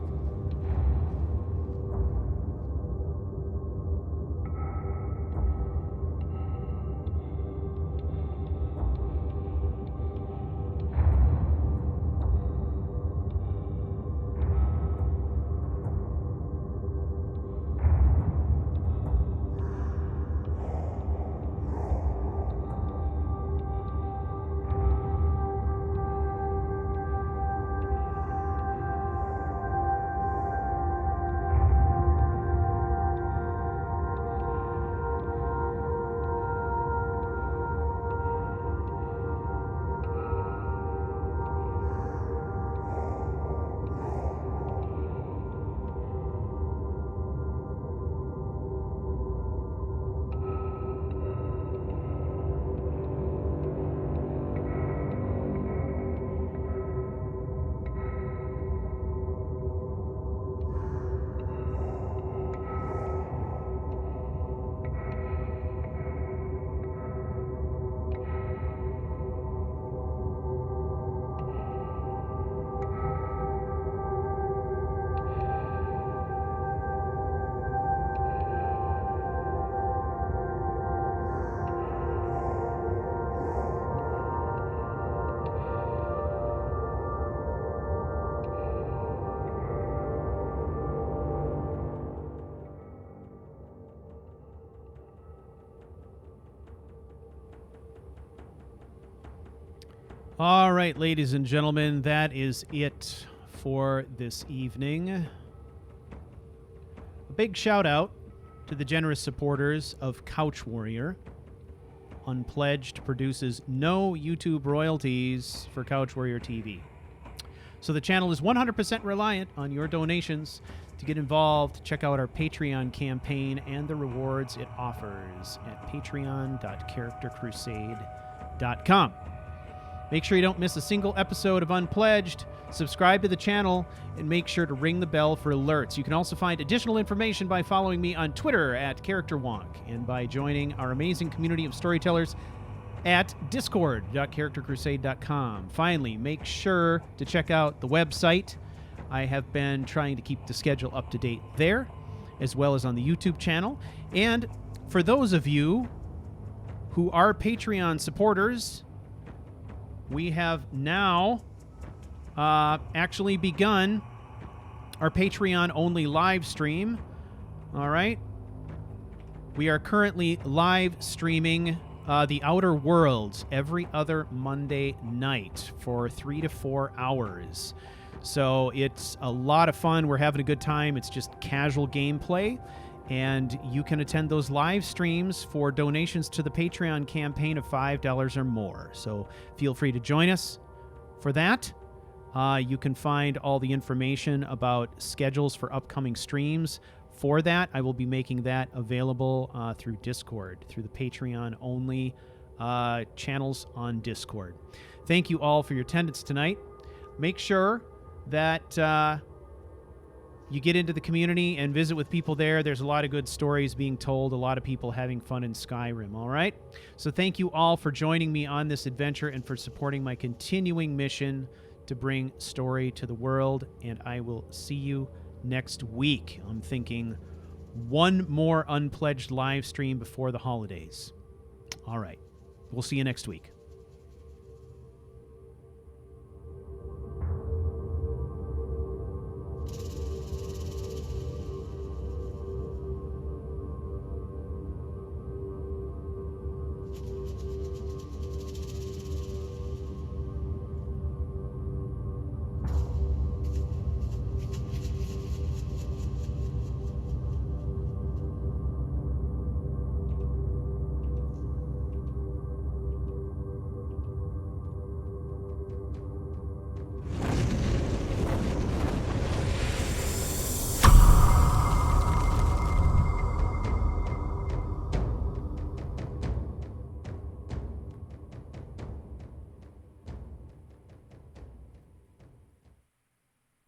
All right, ladies and gentlemen, that is it for this evening. A big shout out to the generous supporters of CouchWarrior. Unpledged produces no YouTube royalties for CouchWarrior TV. So the channel is 100% reliant on your donations. To get involved, check out our Patreon campaign and the rewards it offers at patreon.charactercrusade.com. Make sure you don't miss a single episode of Unpledged. Subscribe to the channel and make sure to ring the bell for alerts. You can also find additional information by following me on Twitter at CharacterWonk and by joining our amazing community of storytellers at discord.charactercrusade.com. Finally, make sure to check out the website. I have been trying to keep the schedule up to date there, as well as on the YouTube channel. And for those of you who are Patreon supporters, we have now actually begun our Patreon-only live stream. All right. We are currently live streaming The Outer Worlds every other Monday night for 3 to 4 hours. So it's a lot of fun. We're having a good time. It's just casual gameplay. And you can attend those live streams for donations to the Patreon campaign of $5 or more. So feel free to join us for that. You can find all the information about schedules for upcoming streams. For that, I will be making that available through Discord, through the Patreon-only channels on Discord. Thank you all for your attendance tonight. Make sure that you get into the community and visit with people there. There's a lot of good stories being told, a lot of people having fun in Skyrim, all right? So thank you all for joining me on this adventure and for supporting my continuing mission to bring story to the world, and I will see you next week. I'm thinking one more Unpledged live stream before the holidays. All right. We'll see you next week.